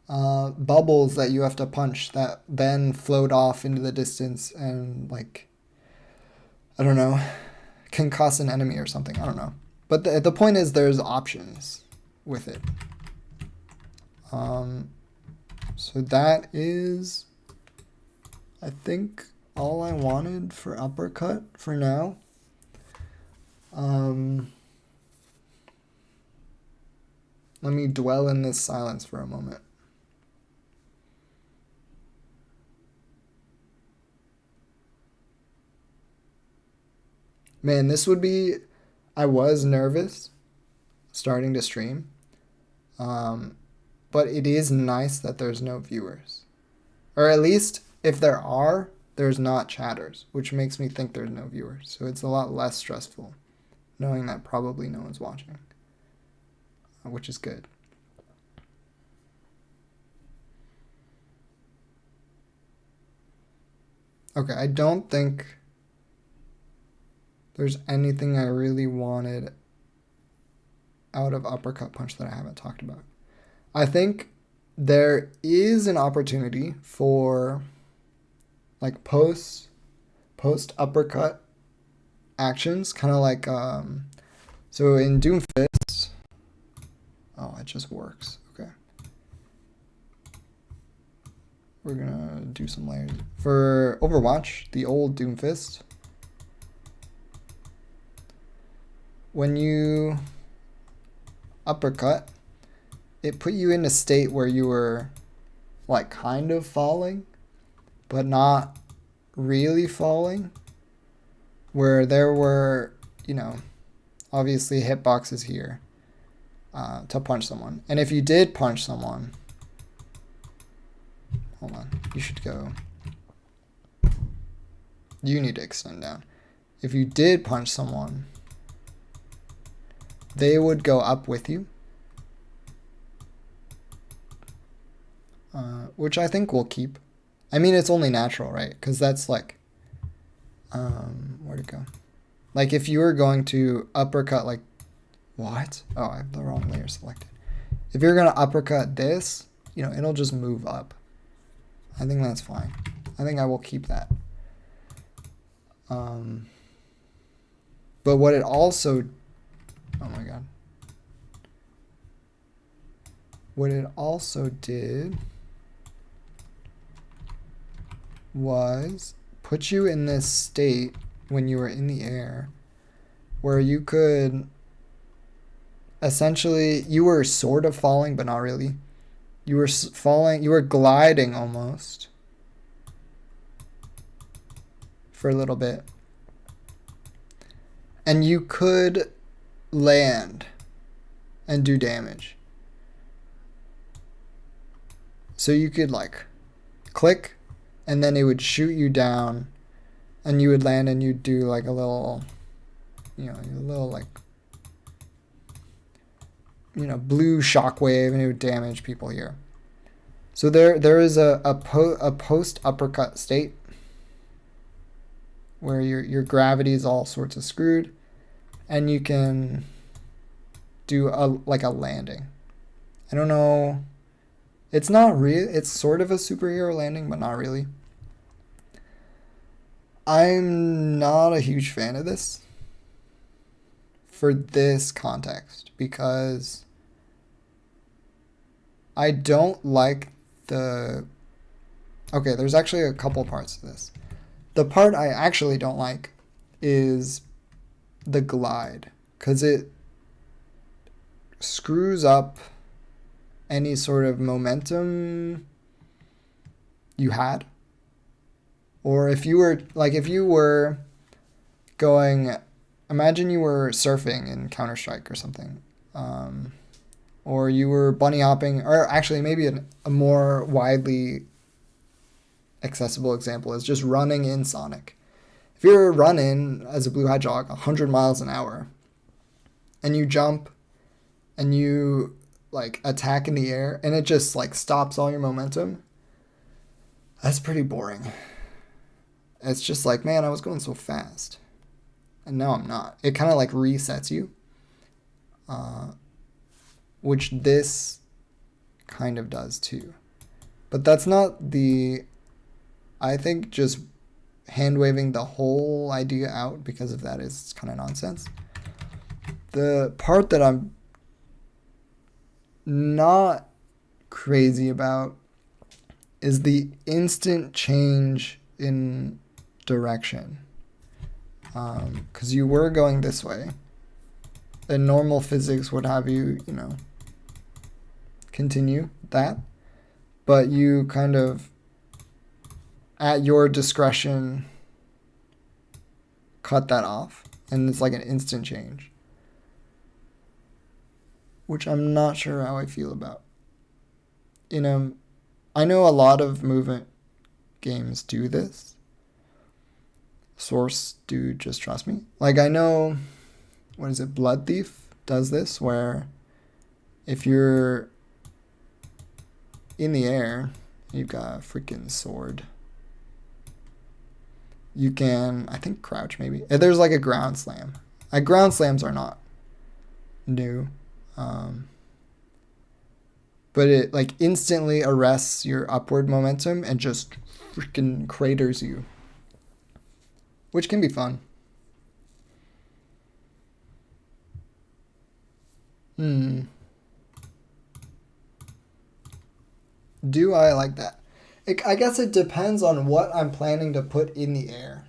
S1: bubbles that you have to punch that then float off into the distance and like, I don't know, concuss an enemy or something. I don't know. But the point is there's options with it. So that is, I think, all I wanted for uppercut for now. Let me dwell in this silence for a moment. Man, this would be, I was nervous starting to stream, but it is nice that there's no viewers. Or at least if there are, there's not chatters, which makes me think there's no viewers. So it's a lot less stressful knowing that probably no one's watching, which is good. Okay, I don't think there's anything I really wanted out of uppercut punch that I haven't talked about. I think there is an opportunity for like post uppercut actions, kind of like so in Doomfist. Oh, it just works. Okay. We're gonna do some layers for Overwatch, the old Doomfist. When you uppercut, it put you in a state where you were like kind of falling, but not really falling. Where there were, you know, obviously hitboxes here to punch someone. And if you did punch someone, hold on, you should go. You need to extend down. If you did punch someone, they would go up with you. which I think we'll keep. I mean, it's only natural, right? Because that's like, where'd it go? Like if you were going to uppercut, like, what? Oh, I have the wrong layer selected. If you're going to uppercut this, it'll just move up. I think that's fine. I think I will keep that. But what it also, oh my God. What it also did was put you in this state when you were in the air where you could essentially, you were sort of falling, but not really. You were falling, you were gliding almost for a little bit. And you could land and do damage. So you could like click and then it would shoot you down and you would land and you'd do like a little, like, blue shockwave and it would damage people here. So there is a post uppercut state where your gravity is all sorts of screwed and you can do a landing. I don't know. It's not real. It's sort of a superhero landing, but not really. I'm not a huge fan of this for this context because I don't like okay, there's actually a couple parts to this. The part I actually don't like is the glide because it screws up any sort of momentum you had. Or if you were going, imagine you were surfing in Counter-Strike or something. Or you were bunny hopping, or actually maybe a more widely accessible example is just running in Sonic. If you're running as a Blue Hedgehog 100 miles an hour and you jump and you like attack in the air and it just like stops all your momentum, that's pretty boring. It's just like, man, I was going so fast and now I'm not. It kind of like resets you, which this kind of does too. But that's not I think just hand waving the whole idea out because of that is kind of nonsense. The part that I'm not crazy about is the instant change in direction. Because you were going this way. And normal physics would have you, continue that. But you kind of, at your discretion, cut that off. And it's like an instant change. Which I'm not sure how I feel about. I know a lot of movement games do this. Source do Just Trust Me. Like I know, Blood Thief does this where if you're in the air, you've got a freaking sword. You can, I think, crouch maybe. There's like a ground slam. Ground slams are not new. But it like instantly arrests your upward momentum and just freaking craters you, which can be fun. Do I like that? I guess it depends on what I'm planning to put in the air.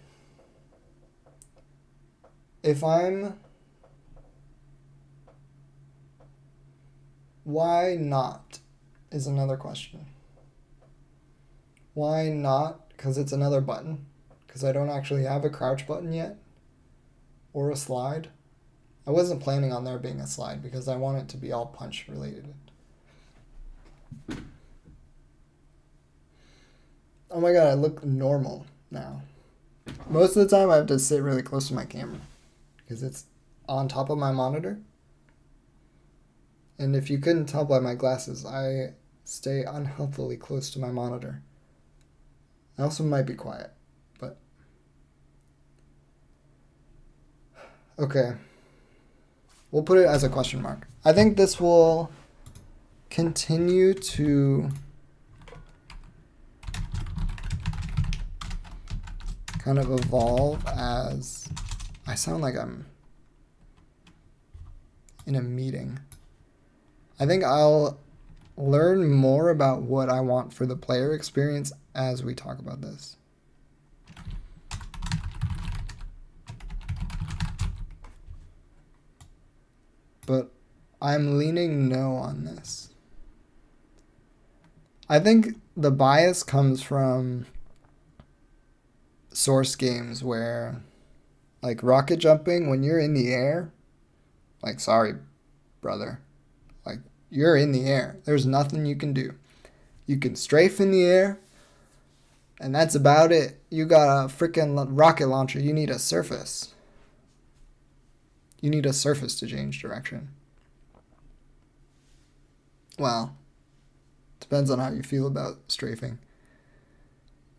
S1: Why not is another question. Why not? Because it's another button. Because I don't actually have a crouch button yet. Or a slide. I wasn't planning on there being a slide because I want it to be all punch related. Oh my god, I look normal now. Most of the time I have to sit really close to my camera. Because it's on top of my monitor. And if you couldn't tell by my glasses, I stay unhealthily close to my monitor. I also might be quiet, but... Okay. We'll put it as a question mark. I think this will continue to kind of evolve as... I sound like I'm in a meeting. I think I'll learn more about what I want for the player experience as we talk about this. But I'm leaning no on this. I think the bias comes from Source games where, like rocket jumping, when you're in the air, like, sorry, brother. Like, you're in the air. There's nothing you can do. You can strafe in the air, and that's about it. You got a freaking rocket launcher. You need a surface. You need a surface to change direction. Well, depends on how you feel about strafing.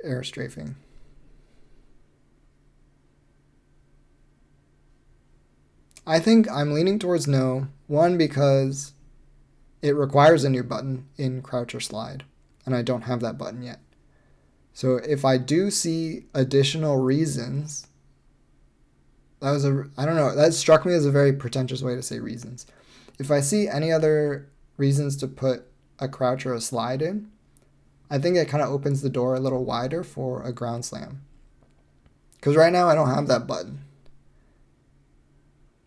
S1: Air strafing. I think I'm leaning towards no. One, because it requires a new button in Crouch or Slide, and I don't have that button yet. So if I do see additional reasons, I don't know, that struck me as a very pretentious way to say reasons. If I see any other reasons to put a crouch or a slide in, I think it kind of opens the door a little wider for a ground slam. Because right now I don't have that button.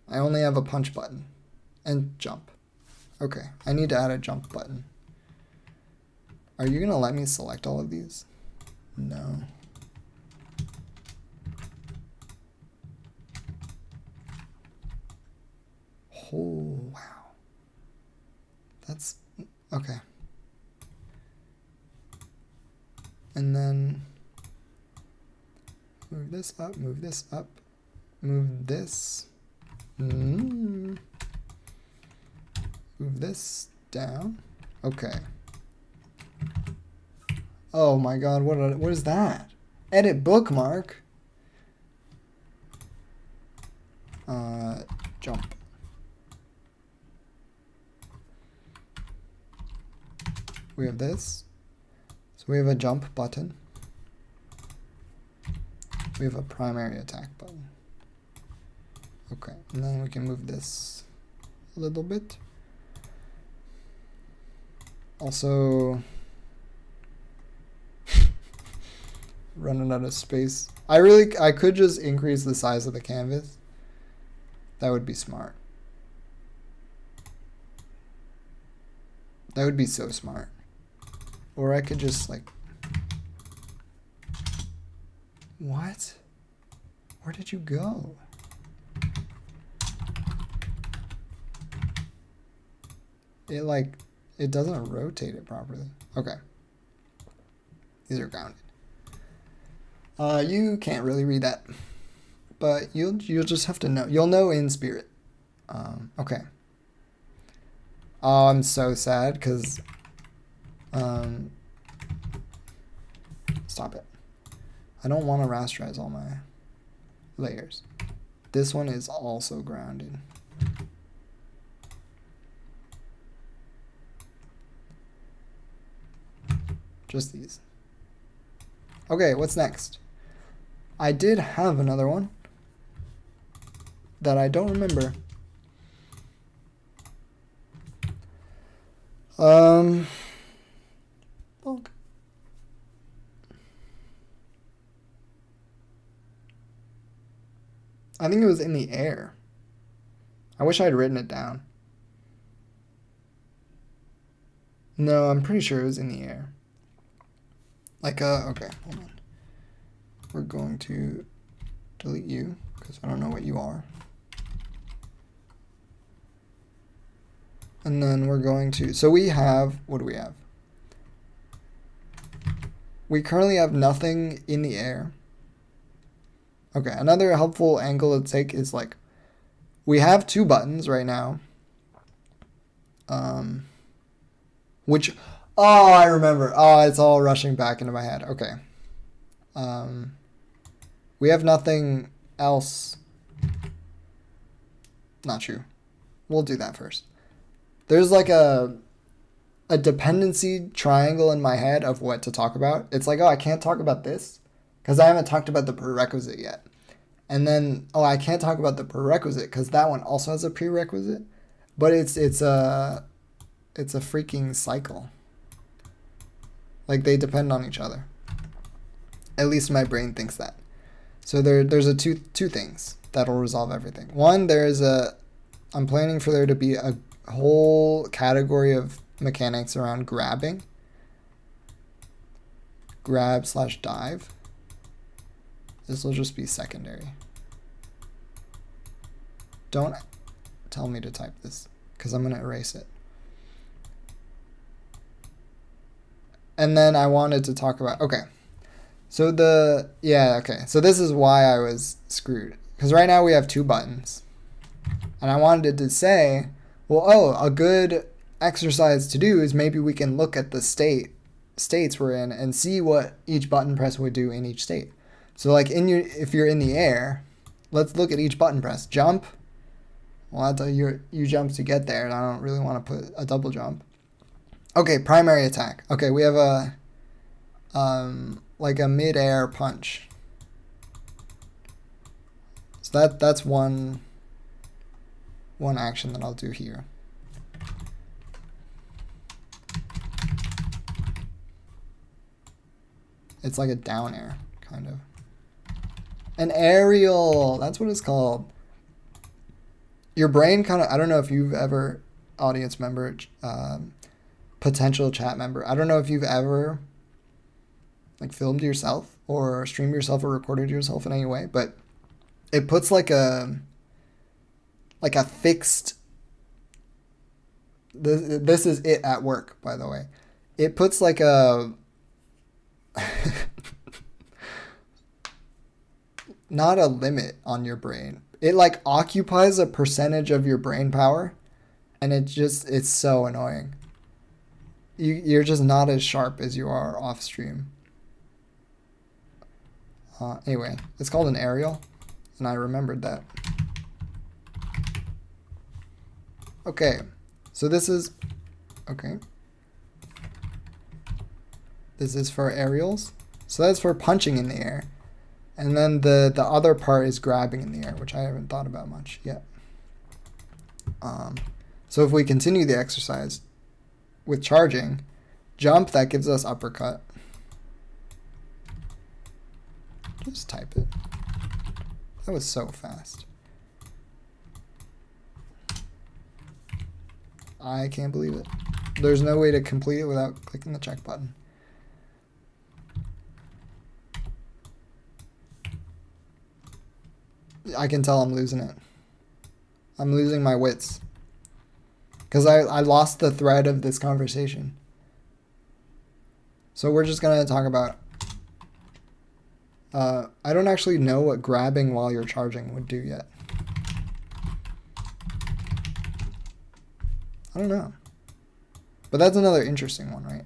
S1: I only have a punch button and jump. Okay, I need to add a jump button. Are you going to let me select all of these? No. Oh, wow. That's okay. And then move this up, move this up, move this. Move this down. Okay. Oh my god, what is that? Edit bookmark. Jump. We have this. So we have a jump button. We have a primary attack button. Okay, and then we can move this a little bit. Also, running out of space. I could just increase the size of the canvas. That would be smart. That would be so smart. Or I could just like... What? Where did you go? It doesn't rotate it properly. Okay. These are grounded. You can't really read that, but you'll just have to know. You'll know in spirit. Okay. Oh, I'm so sad because stop it. I don't want to rasterize all my layers. This one is also grounded. Just these. Okay, what's next? I did have another one that I don't remember. Look. I think it was in the air. I wish I had written it down. No, I'm pretty sure it was in the air. Okay, hold on. We're going to delete you because I don't know what you are. And then we're going to, so we have, what do we have? We currently have nothing in the air. Okay, another helpful angle to take is like, we have two buttons right now. Which, Oh, I remember. Oh, it's all rushing back into my head. Okay. We have nothing else. Not true. We'll do that first. There's like a dependency triangle in my head of what to talk about. It's like, oh, I can't talk about this because I haven't talked about the prerequisite yet. And then, oh, I can't talk about the prerequisite because that one also has a prerequisite. But it's a freaking cycle. Like they depend on each other. At least my brain thinks that. So there's a two things that'll resolve everything. One, I'm planning for there to be a whole category of mechanics around grabbing. Grab/dive. This will just be secondary. Don't tell me to type this because I'm going to erase it. And then I wanted to talk about, okay. So so this is why I was screwed. Because right now we have 2 buttons. And I wanted to say, well, a good exercise to do is maybe we can look at the states we're in and see what each button press would do in each state. So like if you're in the air, let's look at each button press. Jump. Well, you jump to get there, and I don't really want to put a double jump. Okay, primary attack. Okay, we have a like a mid-air punch. So that's one action that I'll do here. It's like a down air, kind of. An aerial, that's what it's called. Your brain kind of, I don't know if you've ever, audience member, potential chat member, I don't know if you've ever like filmed yourself or streamed yourself or recorded yourself in any way, but it puts like a fixed, this is it at work, by the way. It puts like a, not a limit on your brain. It like occupies a percentage of your brain power, and it's so annoying. You're just not as sharp as you are off stream. Anyway, it's called an aerial, and I remembered that. Okay, so this is, okay. This is for aerials. So that's for punching in the air. And then the other part is grabbing in the air, which I haven't thought about much yet. So if we continue the exercise with charging, jump, that gives us uppercut. Just type it. That was so fast. I can't believe it. There's no way to complete it without clicking the check button. I can tell I'm losing it. I'm losing my wits. Because I lost the thread of this conversation. So we're just going to talk about... I don't actually know what grabbing while you're charging would do yet. I don't know. But that's another interesting one, right?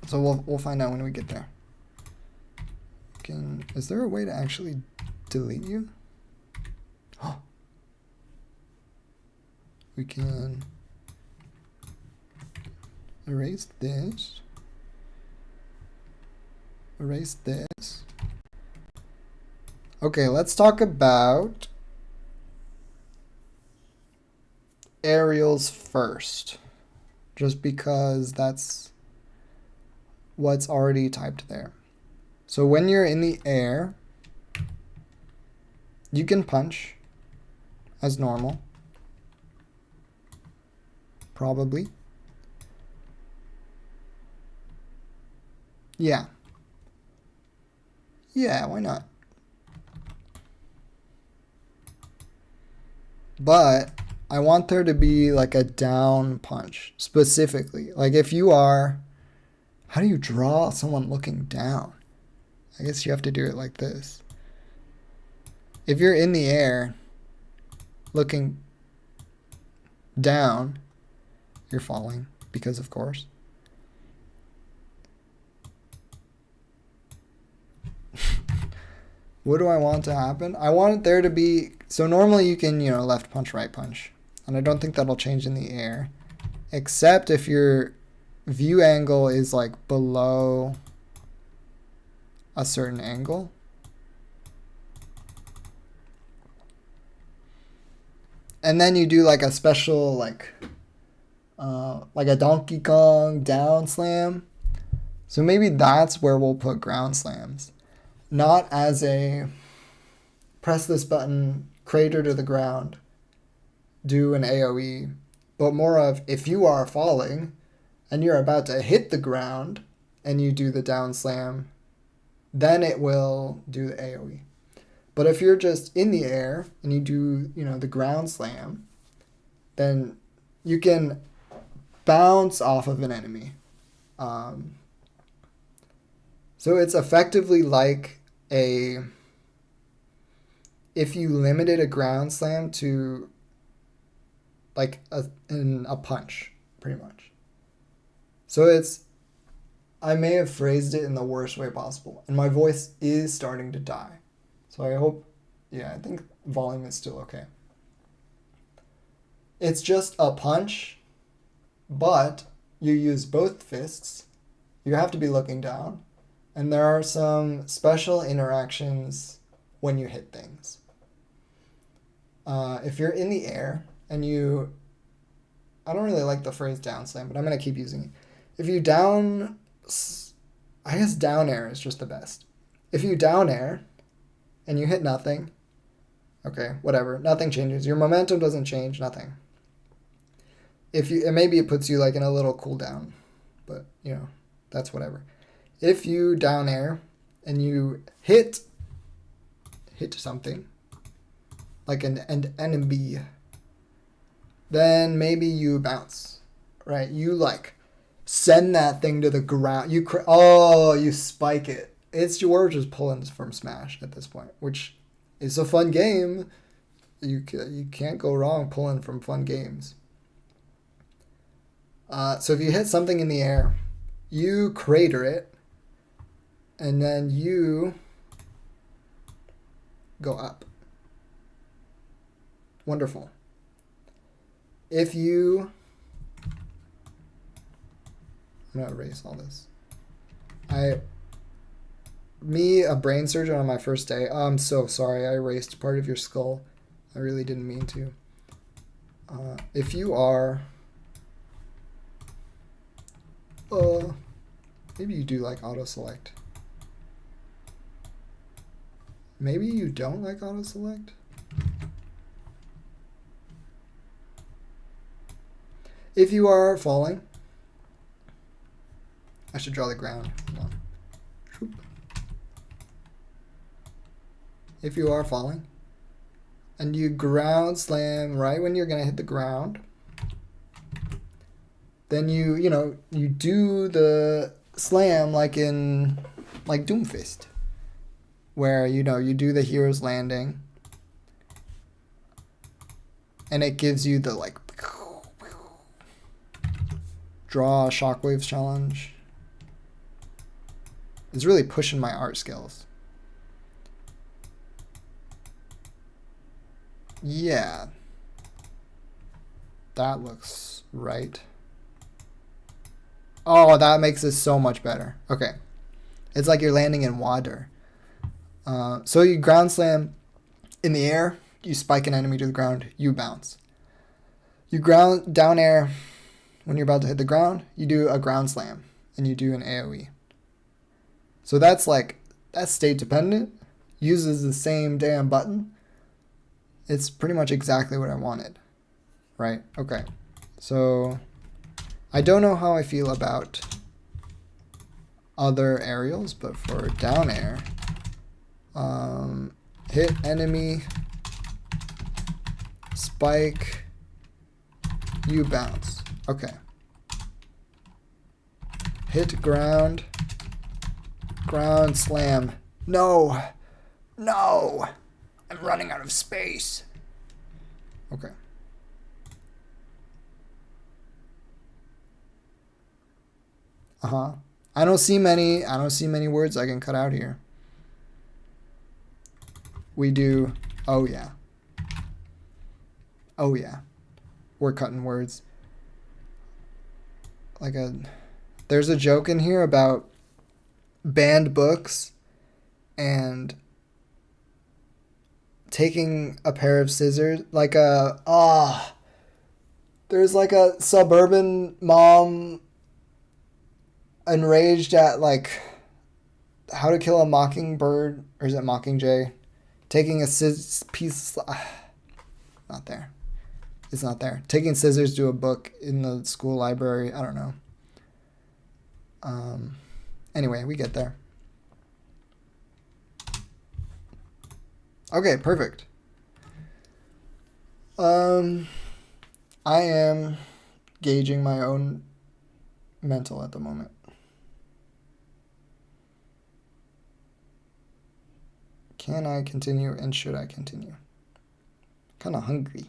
S1: So we'll find out when we get there. Is there a way to actually delete you? Oh. We can erase this. Erase this. Okay, let's talk about aerials first. Just because that's what's already typed there. So when you're in the air, you can punch as normal. Probably. Yeah. Yeah, why not? But I want there to be like a down punch specifically. Like if you are, how do you draw someone looking down? I guess you have to do it like this. If you're in the air looking down, you're falling because of course. What do I want to happen? I want there to be... So normally you can, left punch, right punch. And I don't think that'll change in the air. Except if your view angle is like below a certain angle. And then you do like a special like a Donkey Kong down slam. So maybe that's where we'll put ground slams. Not as a press this button, crater to the ground, do an AoE, but more of if you are falling and you're about to hit the ground and you do the down slam, then it will do the AoE. But if you're just in the air and you do, the ground slam, then you can bounce off of an enemy. So it's effectively like if you limited a ground slam to like a punch, pretty much. So I may have phrased it in the worst way possible, and my voice is starting to die. So I think volume is still okay. It's just a punch, but you use both fists. You have to be looking down. And there are some special interactions when you hit things. If you're in the air and I don't really like the phrase down slam, but I'm going to keep using it. If you down air is just the best. If you down air and you hit nothing, okay, whatever, nothing changes. Your momentum doesn't change, nothing. Maybe it puts you like in a little cooldown, but that's whatever. If you down air and you hit something, like an enemy, then maybe you bounce, right? You like send that thing to the ground. You spike it. We're just pulling from Smash at this point, which is a fun game. You can't go wrong pulling from fun games. So if you hit something in the air, you crater it, and then you go up. Wonderful. I'm going to erase all this. A brain surgeon on my first day. Oh, I'm so sorry. I erased part of your skull. I really didn't mean to. If you are... maybe you do like auto-select. Maybe you don't like auto-select? If you are falling... I should draw the ground. Hold on. If you are falling, and you ground slam right when you're going to hit the ground, then you do the slam like in Doomfist, where you do the hero's landing, and it gives you the like draw shockwaves challenge. It's really pushing my art skills. Yeah, that looks right. Oh, that makes this so much better. Okay. It's like you're landing in water. So you ground slam in the air, you spike an enemy to the ground, you bounce. You ground down air when you're about to hit the ground, you do a ground slam, and you do an AoE. So that's state dependent, uses the same damn button. It's pretty much exactly what I wanted, right? Okay. So I don't know how I feel about other aerials, but for down air, hit enemy, spike, you bounce. Okay. Hit ground, ground slam. No, I'm running out of space. Okay. I don't see many words I can cut out here. we do, oh yeah. Oh yeah. We're cutting words. There's a joke in here about banned books and taking a pair of scissors, there's like a suburban mom enraged at like How to Kill a Mockingbird, or is it Mockingjay? Taking a piece, not there. It's not there. Taking scissors to a book in the school library. I don't know. Anyway, we get there. Okay, perfect. I am gauging my own mental at the moment. Can I continue and should I continue? Kind of hungry.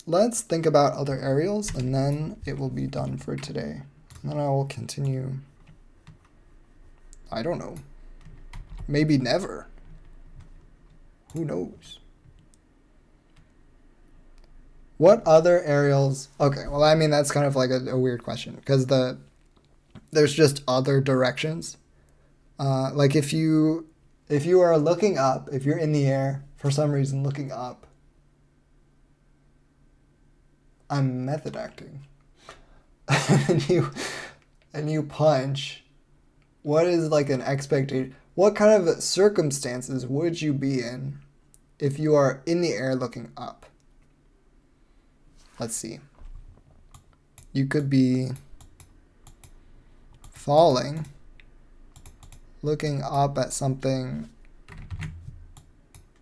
S1: Let's think about other aerials and then it will be done for today. And then I will continue. I don't know. Maybe never. Who knows? What other aerials? Okay, well, I mean, that's kind of like a weird question because there's just other directions. Like if you are looking up, if you're in the air for some reason looking up, I'm method acting. and you punch. What is like an expectation? What kind of circumstances would you be in if you are in the air looking up? Let's see. You could be falling, looking up at something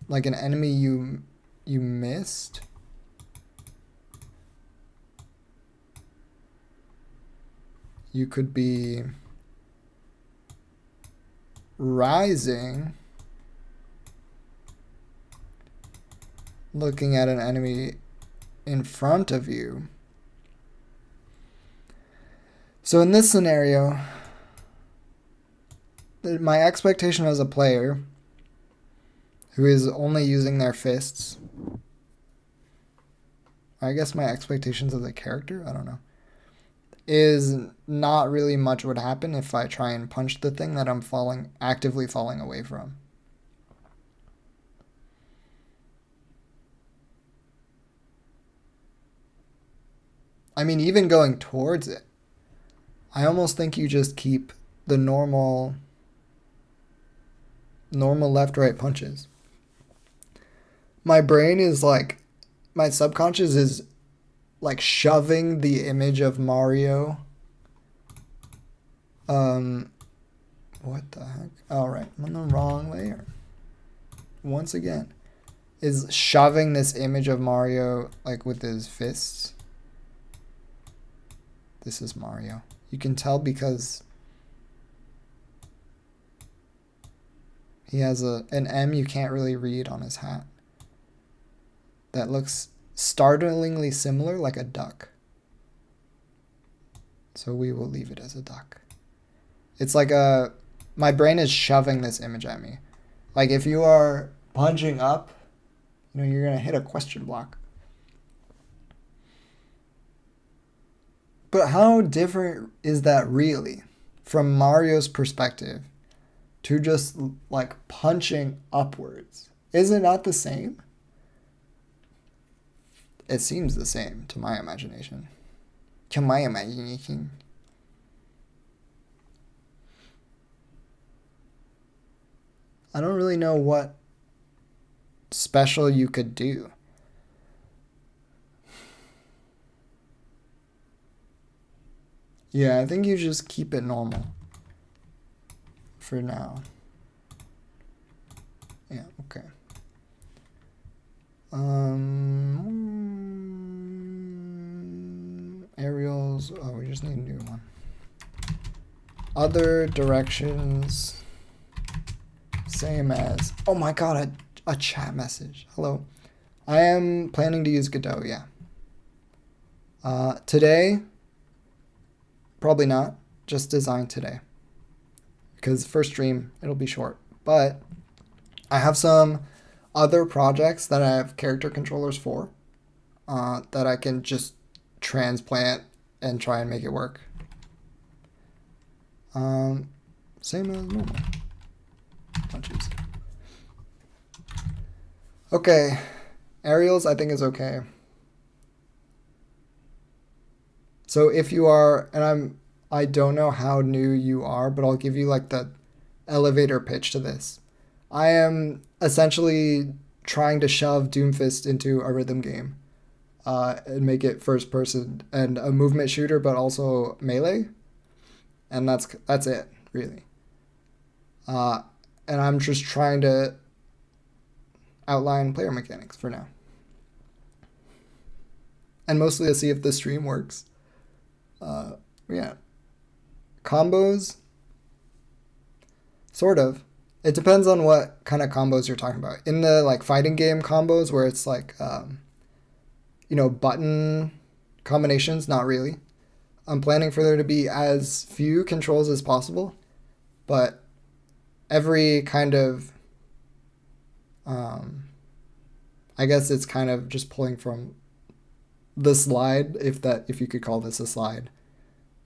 S1: like an enemy you missed. You could be rising, looking at an enemy in front of you. So in this scenario, my expectation as a player who is only using their fists, I guess my expectations as a character, I don't know, is not really much would happen if I try and punch the thing that I'm actively falling away from. I mean, even going towards it, I almost think you just keep the normal left-right punches. My brain is like, my subconscious is like shoving the image of Mario. What the heck? All right, I'm on the wrong layer. Once again, is shoving this image of Mario like with his fists. This is Mario. You can tell because he has an M you can't really read on his hat that looks startlingly similar, like a duck. So we will leave it as a duck. It's like my brain is shoving this image at me. Like if you are punching up, you're going to hit a question block. But how different is that really from Mario's perspective to just like punching upwards? Is it not the same? It seems the same to my imagination. To my imagination. I don't really know what special you could do. Yeah, I think you just keep it normal for now. Yeah, okay. Aerials. Oh, we just need a new one. Other directions. Same as. Oh my god, a chat message. Hello. I am planning to use Godot, yeah. Today, probably not. Just design today. because first stream, it'll be short. But I have some other projects that I have character controllers for that I can just transplant and try and make it work. Same as normal. Punches. Okay, aerials I think is okay. So if you are, and I don't know how new you are, but I'll give you like the elevator pitch to this. I am essentially trying to shove Doomfist into a rhythm game and make it first person and a movement shooter, but also melee. And that's it, really. And I'm just trying to outline player mechanics for now. And mostly to see if the stream works. Yeah. Combos? Sort of. It depends on what kind of combos you're talking about. In the like fighting game combos where it's like, button combinations, not really. I'm planning for there to be as few controls as possible, but every kind of, I guess it's kind of just pulling from the slide, if you could call this a slide,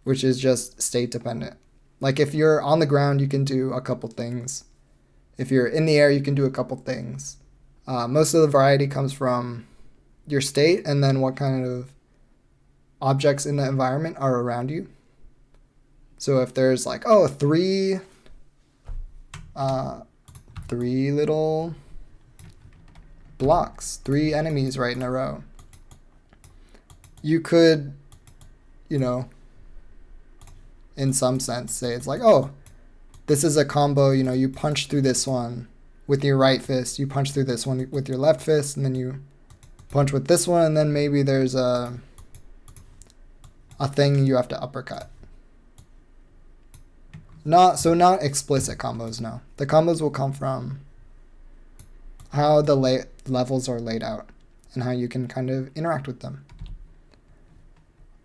S1: which is just state dependent. Like if you're on the ground, you can do a couple things. If you're in the air, you can do a couple things. Most of the variety comes from your state and then what kind of objects in the environment are around you. So if there's like, three little blocks, 3 enemies right in a row, you could, in some sense say it's like, this is a combo, you punch through this one with your right fist, you punch through this one with your left fist, and then you punch with this one, and then maybe there's a thing you have to uppercut. Not explicit combos, no. The combos will come from how the levels are laid out and how you can kind of interact with them.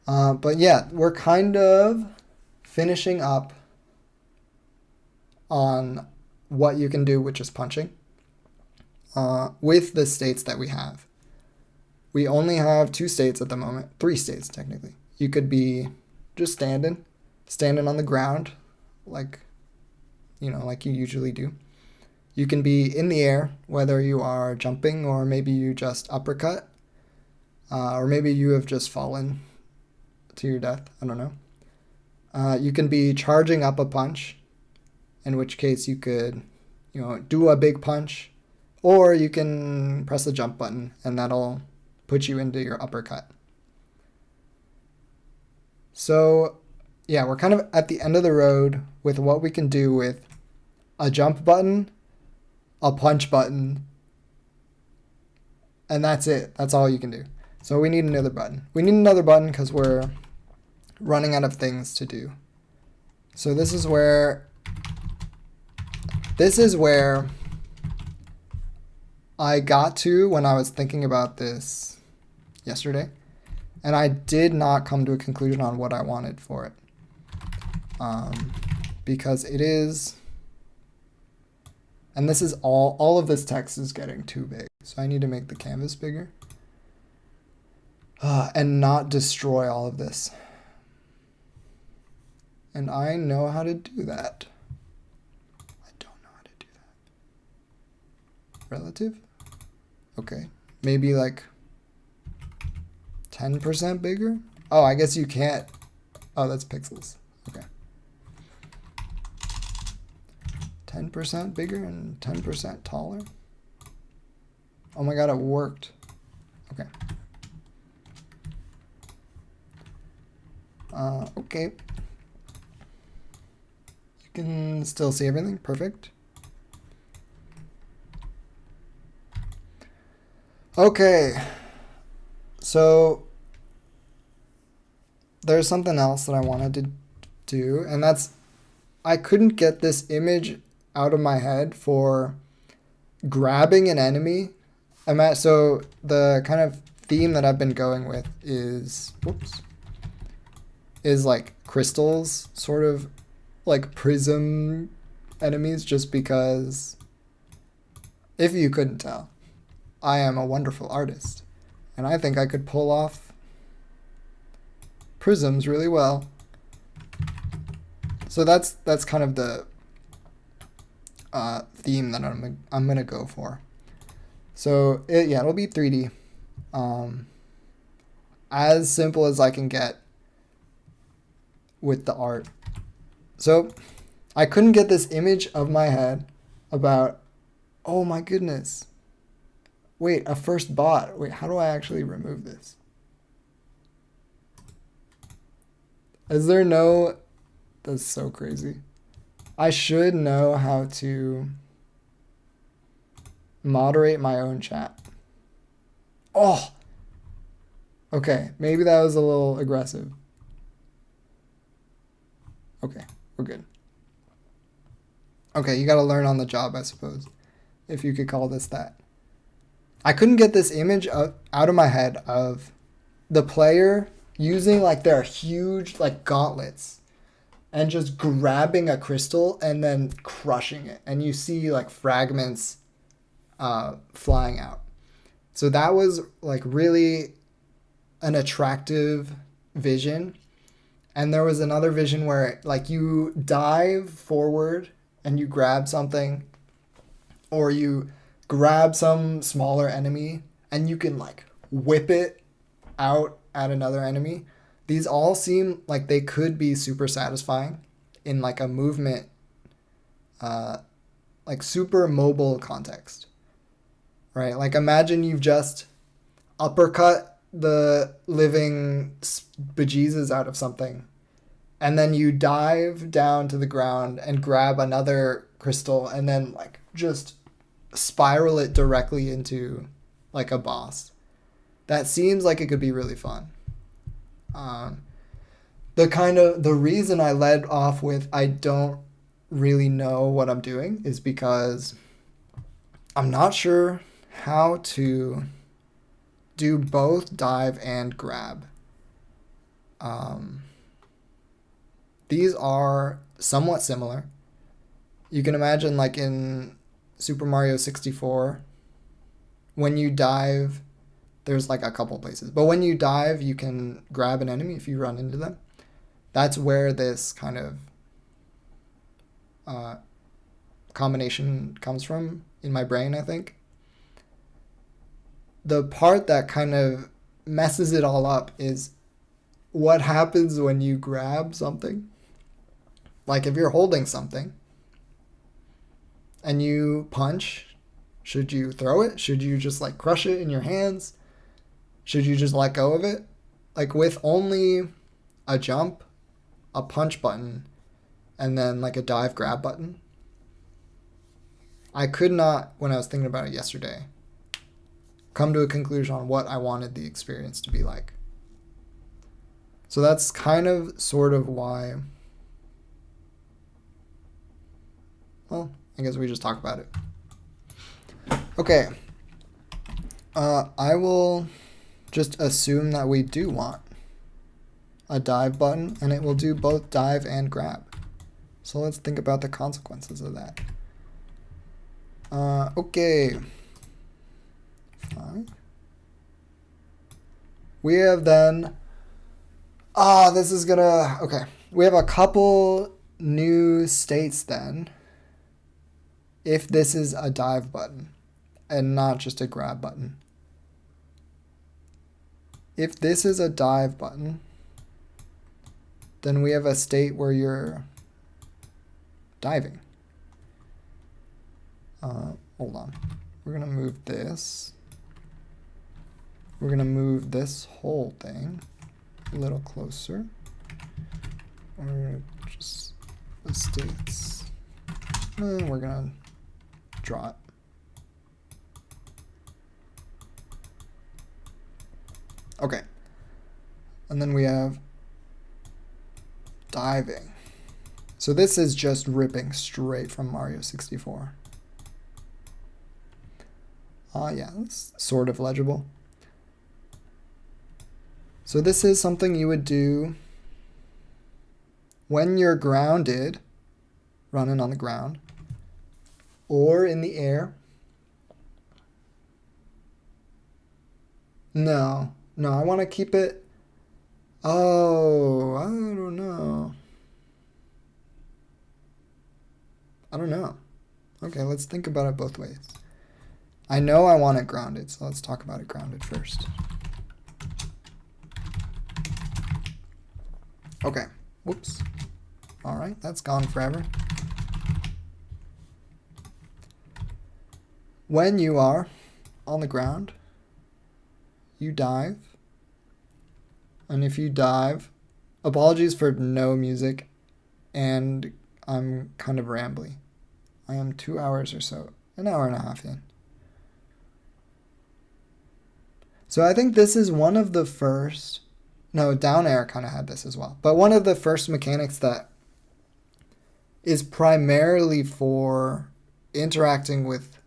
S1: But yeah, we're kind of finishing up on what you can do with just punching with the states that we have. We only have 2 states at the moment, 3 states technically. You could be just standing on the ground, like you usually do. You can be in the air, whether you are jumping or maybe you just uppercut, or maybe you have just fallen to your death. I don't know. You can be charging up a punch, in which case you could, do a big punch, or you can press the jump button and that'll put you into your uppercut. So yeah, we're kind of at the end of the road with what we can do with a jump button, a punch button, and that's it. That's all you can do. So we need another button. We need another button because we're running out of things to do. So this is where I got to when I was thinking about this yesterday, and I did not come to a conclusion on what I wanted for it. Because it is, and this is all of this text is getting too big. So I need to make the canvas bigger and not destroy all of this. And I know how to do that. I don't know how to do that. Relative? Okay. Maybe like 10% bigger? Oh, I guess you can't. Oh, that's pixels. Okay. 10% bigger and 10% taller? Oh my god, it worked. Okay. Okay. You can still see everything. Perfect. Okay. So there's something else that I wanted to do, and that's I couldn't get this image out of my head for grabbing an enemy. So the kind of theme that I've been going with is like crystals, sort of like prism enemies just because, if you couldn't tell, I am a wonderful artist. And I think I could pull off prisms really well. So that's kind of the theme that I'm gonna go for. So it'll be 3D, as simple as I can get with the art. So I couldn't get this image of my head about, oh my goodness. Wait, a first bot. Wait, how do I actually remove this? Is there no... That's so crazy. I should know how to moderate my own chat. Oh! Okay, maybe that was a little aggressive. Okay, we're good. Okay, you gotta learn on the job, I suppose, if you could call this that. I couldn't get this image out of my head of the player using like their huge like gauntlets and just grabbing a crystal and then crushing it. And you see like fragments flying out. So that was like really an attractive vision. And there was another vision where like you dive forward and you grab something, or you grab some smaller enemy and you can like whip it out at another enemy. These all seem like they could be super satisfying in like a movement, like super mobile context, right? Like imagine you've just uppercut the living bejesus out of something, and then you dive down to the ground and grab another crystal and then like just spiral it directly into like a boss. That seems like it could be really fun. The reason I led off with I don't really know what I'm doing is because I'm not sure how to do both dive and grab. These are somewhat similar. You can imagine like in Super Mario 64, when you dive, there's like a couple places. But when you dive, you can grab an enemy if you run into them. That's where this kind of combination comes from in my brain, I think. The part that kind of messes it all up is what happens when you grab something. Like if you're holding something and you punch, should you throw it? Should you just like crush it in your hands? Should you just let go of it? Like with only a jump, a punch button, and then like a dive grab button, I could not, when I was thinking about it yesterday, come to a conclusion on what I wanted the experience to be like. So that's kind of sort of why, well, I guess we just talk about it. Okay. I will just assume that we do want a dive button, and it will do both dive and grab. So let's think about the consequences of that. Okay. Fine. We have then... this is gonna... Okay. We have a couple new states then, if this is a dive button and not just a grab button. If this is a dive button, then we have a state where you're diving. Hold on. We're going to move this. We're going to move this whole thing a little closer. We're going to just the states. And we're going to draw it. Okay. And then we have diving. So this is just ripping straight from Mario 64. Yeah, it's sort of legible. So this is something you would do when you're grounded, running on the ground, or in the air. No, no, I want to keep it. Oh, I don't know. I don't know. Okay, let's think about it both ways. I know I want it grounded, so let's talk about it grounded first. Okay, whoops. All right, that's gone forever. When you are on the ground, you dive. And if you dive, apologies for no music, and I'm kind of rambly. I am 2 hours or so, an hour and a half in. So I think this is one of the first, no, Down Air kind of had this as well, but one of the first mechanics that is primarily for interacting with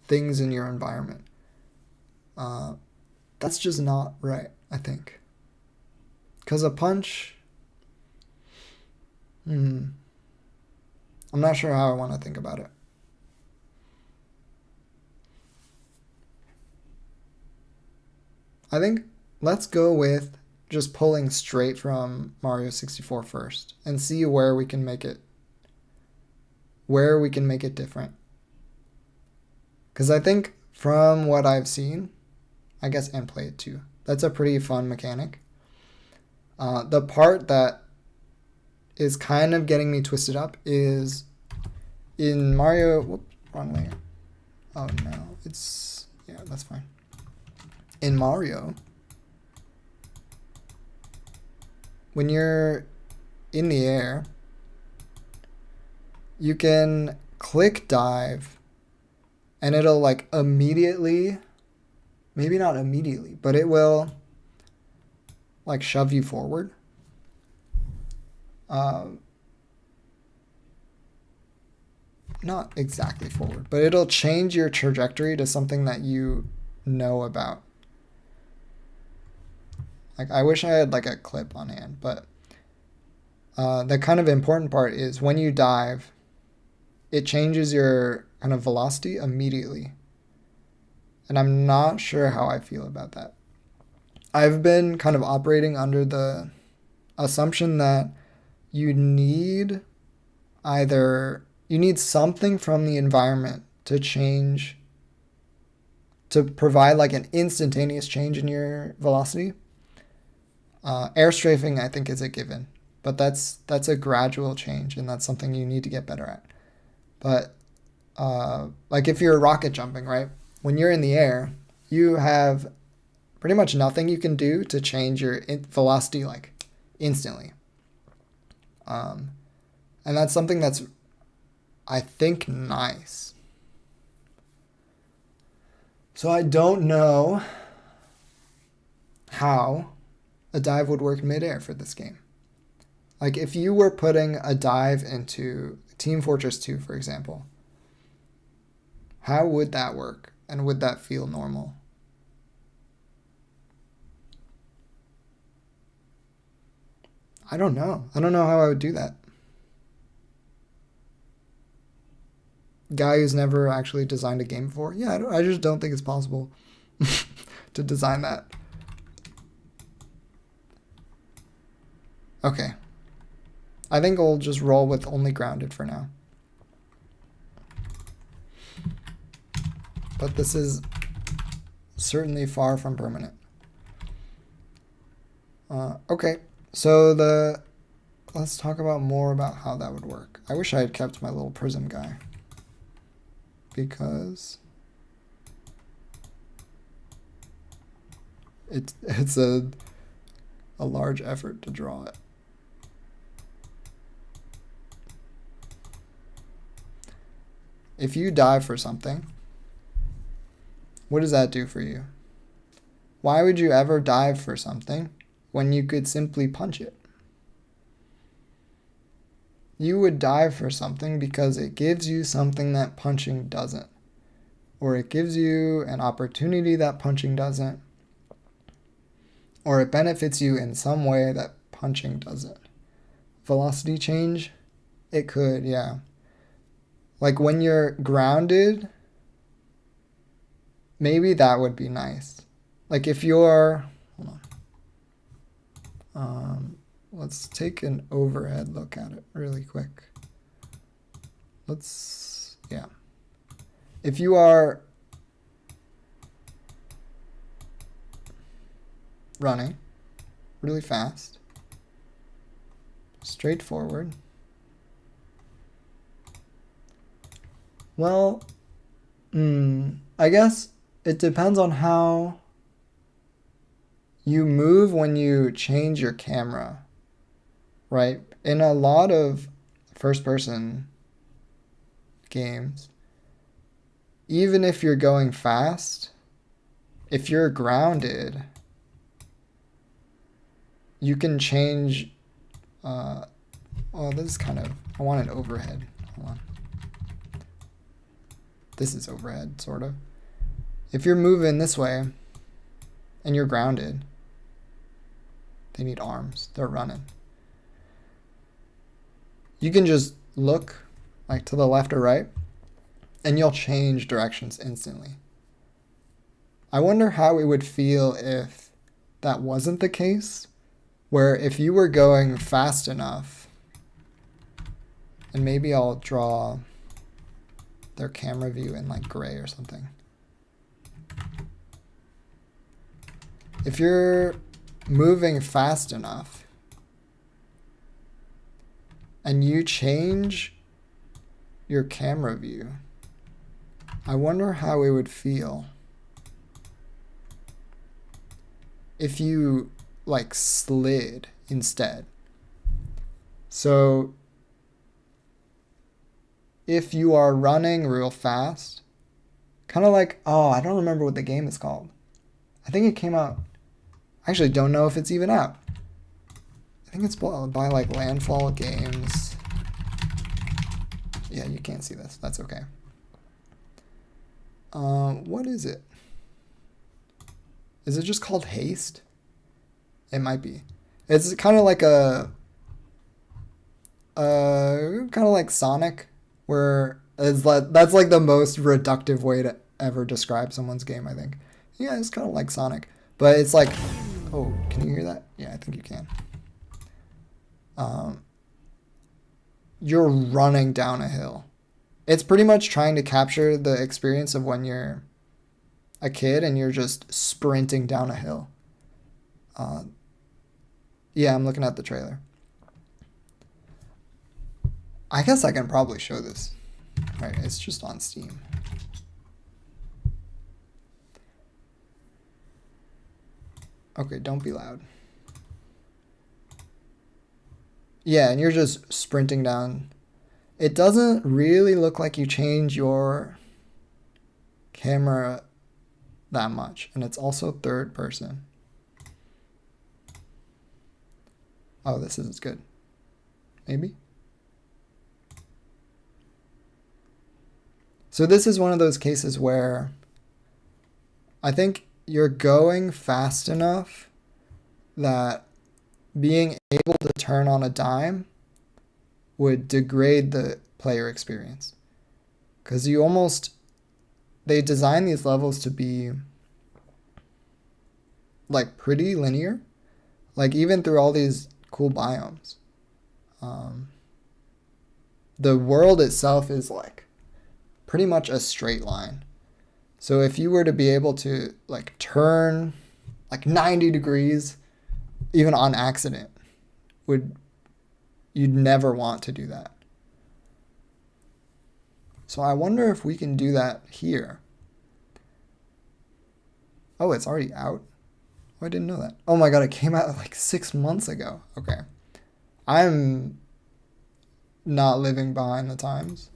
S1: things in your environment. That's just not right, I think. Because a punch, I'm not sure how I want to think about it. I think let's go with just pulling straight from Mario 64 first and see where we can make it different. Because I think from what I've seen, I guess, and play it too, that's a pretty fun mechanic. The part that is kind of getting me twisted up is in Mario. Whoops, wrong layer. Oh no, yeah, that's fine. In Mario, when you're in the air, you can click dive and it'll like immediately, maybe not immediately, but it will like shove you forward. Not exactly forward, but it'll change your trajectory to something that you know about. Like, I wish I had like a clip on hand, but the kind of important part is when you dive, it changes your kind of velocity immediately. And I'm not sure how I feel about that. I've been kind of operating under the assumption that you need something from the environment to change, to provide like an instantaneous change in your velocity. Air strafing, I think, is a given, but that's a gradual change, and that's something you need to get better at. But like if you're rocket jumping, right? When you're in the air, you have pretty much nothing you can do to change your velocity like instantly. And that's something that's, I think, nice. So I don't know how a dive would work midair for this game. Like if you were putting a dive into Team Fortress 2, for example, how would that work? And would that feel normal? I don't know. I don't know how I would do that. Guy who's never actually designed a game before? Yeah, I just don't think it's possible to design that. Okay. I think I'll just roll with only grounded for now. But this is certainly far from permanent. Okay, so let's talk about more about how that would work. I wish I had kept my little prism guy, because it's a large effort to draw it. If you dive for something, what does that do for you? Why would you ever dive for something when you could simply punch it? You would dive for something because it gives you something that punching doesn't. Or it gives you an opportunity that punching doesn't. Or it benefits you in some way that punching doesn't. Velocity change? It could, yeah. Like when you're grounded, maybe that would be nice. Like if you're, hold on. Let's take an overhead look at it really quick. Yeah. If you are running really fast, straightforward, well, I guess it depends on how you move when you change your camera, right? In a lot of first-person games, even if you're going fast, if you're grounded, you can change. Well, this is kind of, I want an overhead. Hold on. This is overhead, sort of. If you're moving this way and you're grounded, they need arms. They're running. You can just look like to the left or right, and you'll change directions instantly. I wonder how it would feel if that wasn't the case, where if you were going fast enough, and maybe I'll draw their camera view in like gray or something. If you're moving fast enough and you change your camera view, I wonder how it would feel if you like slid instead. So if you are running real fast, kind of like, I don't remember what the game is called. I think it came out, I actually don't know if it's even out. I think it's by like Landfall Games. Yeah, you can't see this. That's okay. What is it? Is it just called Haste? It might be. It's kind of like kind of like Sonic, where that's like the most reductive way to ever describe someone's game, I think. Yeah, it's kind of like Sonic, but it's like, oh, can you hear that? Yeah, I think you can. You're running down a hill. It's pretty much trying to capture the experience of when you're a kid and you're just sprinting down a hill. Yeah, I'm looking at the trailer. I guess I can probably show this. Right, it's just on Steam. Okay, don't be loud. Yeah, and you're just sprinting down. It doesn't really look like you change your camera that much, and it's also third person. Oh, this is good. Maybe. So this is one of those cases where I think you're going fast enough that being able to turn on a dime would degrade the player experience. Because they design these levels to be like pretty linear. Like even through all these cool biomes. The world itself is like pretty much a straight line. So if you were to be able to like turn like 90 degrees, even on accident, you'd never want to do that. So I wonder if we can do that here. Oh, it's already out? Oh, I didn't know that. Oh my god, it came out like 6 months ago. Okay. I'm not living behind the times.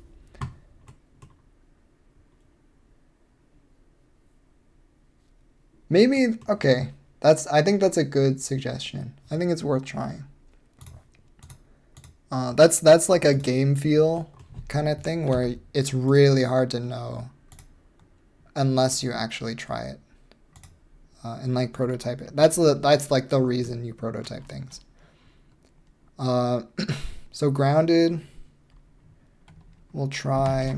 S1: Maybe, okay. I think that's a good suggestion. I think it's worth trying. That's like a game feel kind of thing where it's really hard to know unless you actually try it and like prototype it. That's like the reason you prototype things. So grounded, we'll try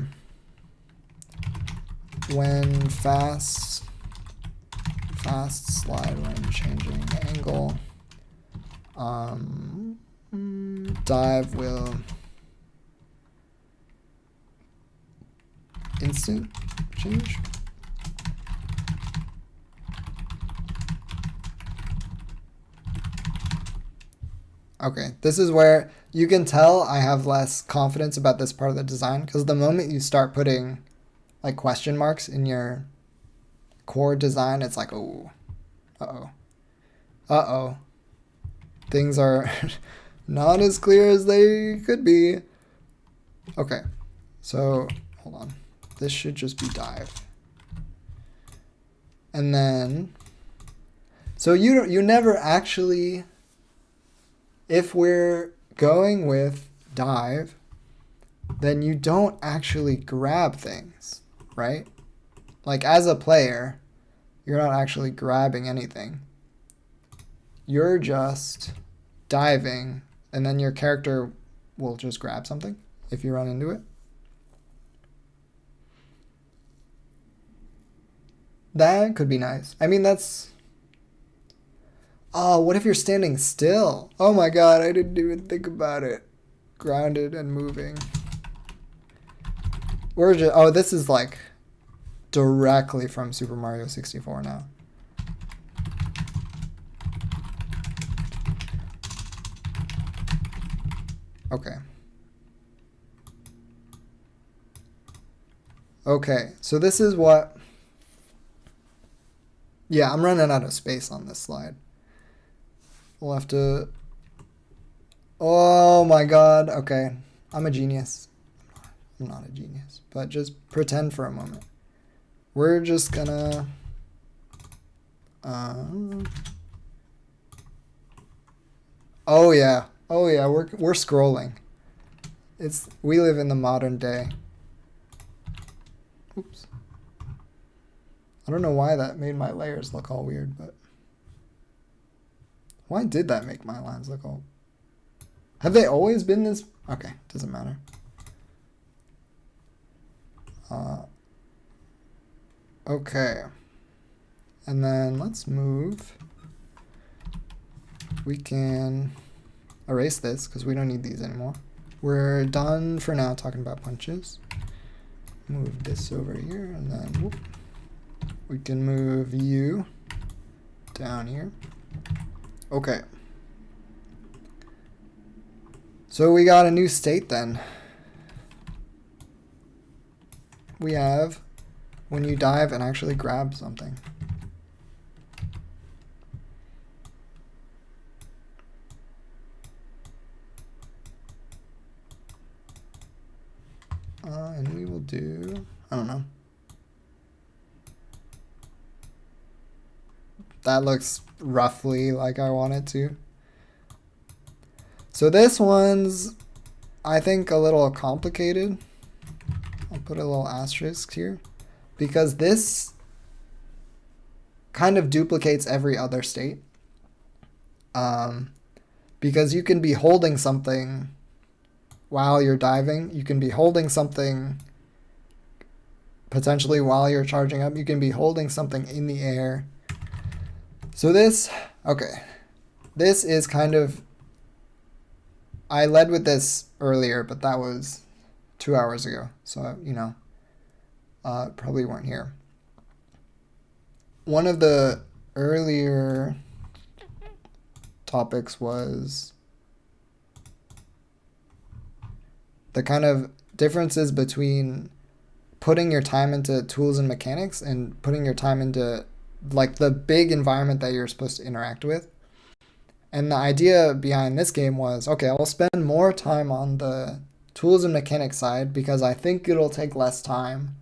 S1: when fast slide when changing angle. Dive will instant change. Okay, this is where you can tell I have less confidence about this part of the design, because the moment you start putting like question marks in your core design, it's like, oh, uh-oh. Things are not as clear as they could be. Okay, so hold on. This should just be dive. And then, so you never actually, if we're going with dive, then you don't actually grab things, right? Like as a player, you're not actually grabbing anything. You're just diving, and then your character will just grab something if you run into it. That could be nice. I mean, that's... Oh, what if you're standing still? Oh my god, I didn't even think about it. Grounded and moving. We're just... Oh, this is like directly from Super Mario 64 now. Okay. Okay, so this is what... Yeah, I'm running out of space on this slide. We'll have to... Oh my god, okay. I'm a genius. I'm not a genius, but just pretend for a moment. We're just gonna... Oh yeah. Oh yeah, we're scrolling. We live in the modern day. Oops. I don't know why that made my layers look all weird, but why did that make my lines look all... Have they always been this? Okay, doesn't matter. Okay. And then let's move. We can erase this because we don't need these anymore. We're done for now talking about punches. Move this over here, and then whoop. We can move you down here. Okay. So we got a new state then. We have when you dive and actually grab something. And we will do, I don't know. That looks roughly like I want it to. So this one's, I think, a little complicated. I'll put a little asterisk here, because this kind of duplicates every other state. Because you can be holding something while you're diving. You can be holding something potentially while you're charging up. You can be holding something in the air. So this, okay, this is kind of, I led with this earlier, but that was 2 hours ago. So, you know, probably weren't here. One of the earlier topics was the kind of differences between putting your time into tools and mechanics and putting your time into like the big environment that you're supposed to interact with. And the idea behind this game was, okay, I'll spend more time on the tools and mechanics side because I think it'll take less time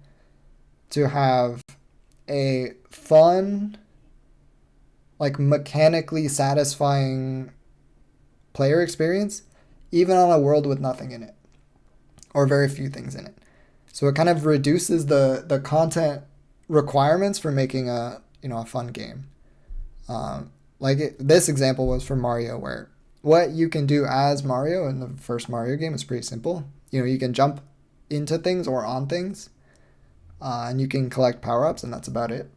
S1: to have a fun, like mechanically satisfying player experience, even on a world with nothing in it or very few things in it. So it kind of reduces the content requirements for making a fun game. This example was for Mario, where what you can do as Mario in the first Mario game is pretty simple. You know, you can jump into things or on things. And you can collect power-ups, and that's about it.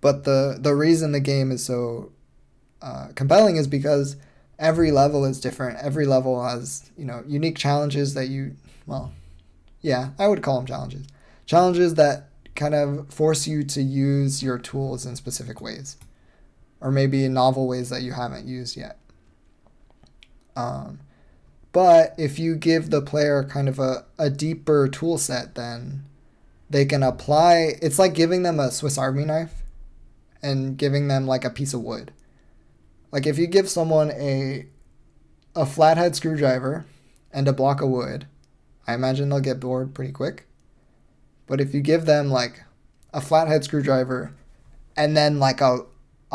S1: But the reason the game is so compelling is because every level is different. Every level has, unique challenges that I would call them challenges. Challenges that kind of force you to use your tools in specific ways, or maybe in novel ways that you haven't used yet. But if you give the player kind of a deeper tool set, then they can apply. It's like giving them a Swiss Army knife and giving them like a piece of wood. Like if you give someone a flathead screwdriver and a block of wood, I imagine they'll get bored pretty quick. But if you give them like a flathead screwdriver and then like a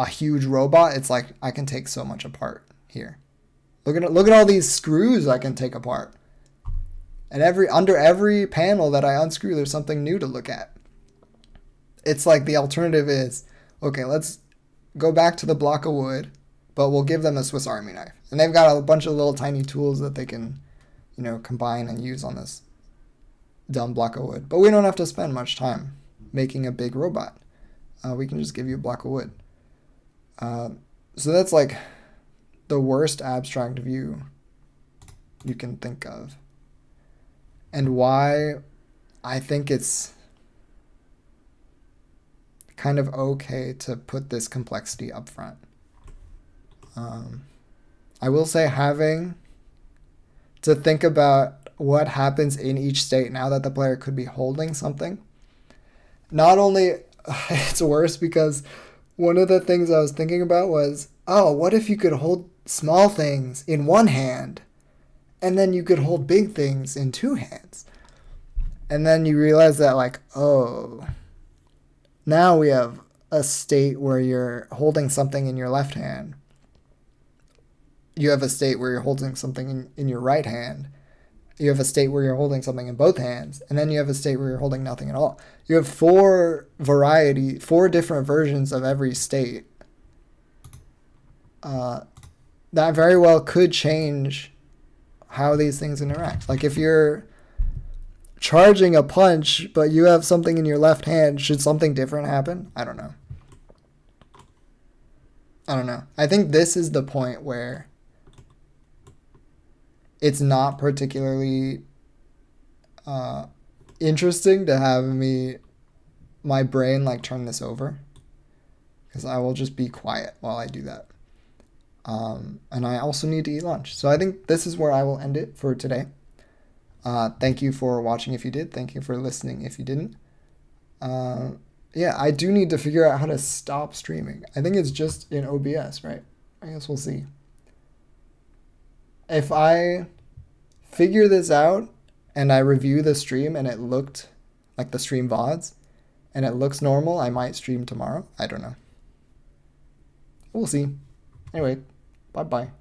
S1: huge robot, it's like, I can take so much apart here. Look at all these screws I can take apart. And under every panel that I unscrew, there's something new to look at. It's like the alternative is, okay, let's go back to the block of wood, but we'll give them a Swiss Army knife. And they've got a bunch of little tiny tools that they can, combine and use on this dumb block of wood. But we don't have to spend much time making a big robot. We can just give you a block of wood. So that's like the worst abstract view you can think of. And why I think it's kind of okay to put this complexity up front. I will say having to think about what happens in each state now that the player could be holding something. Not only it's worse because one of the things I was thinking about was, what if you could hold small things in one hand and then you could hold big things in two hands? And then you realize that now we have a state where you're holding something in your left hand. You have a state where you're holding something in your right hand. You have a state where you're holding something in both hands. And then you have a state where you're holding nothing at all. You have four different versions of every state. That very well could change how these things interact. Like if you're charging a punch, but you have something in your left hand, should something different happen? I don't know. I think this is the point where it's not particularly interesting to have my brain like turn this over, because I will just be quiet while I do that. And I also need to eat lunch. So I think this is where I will end it for today. Thank you for watching if you did. Thank you for listening if you didn't. I do need to figure out how to stop streaming. I think it's just in OBS, right? I guess we'll see. If I figure this out and I review the stream and it looked like the stream VODs and it looks normal, I might stream tomorrow. I don't know. We'll see. Anyway, bye-bye.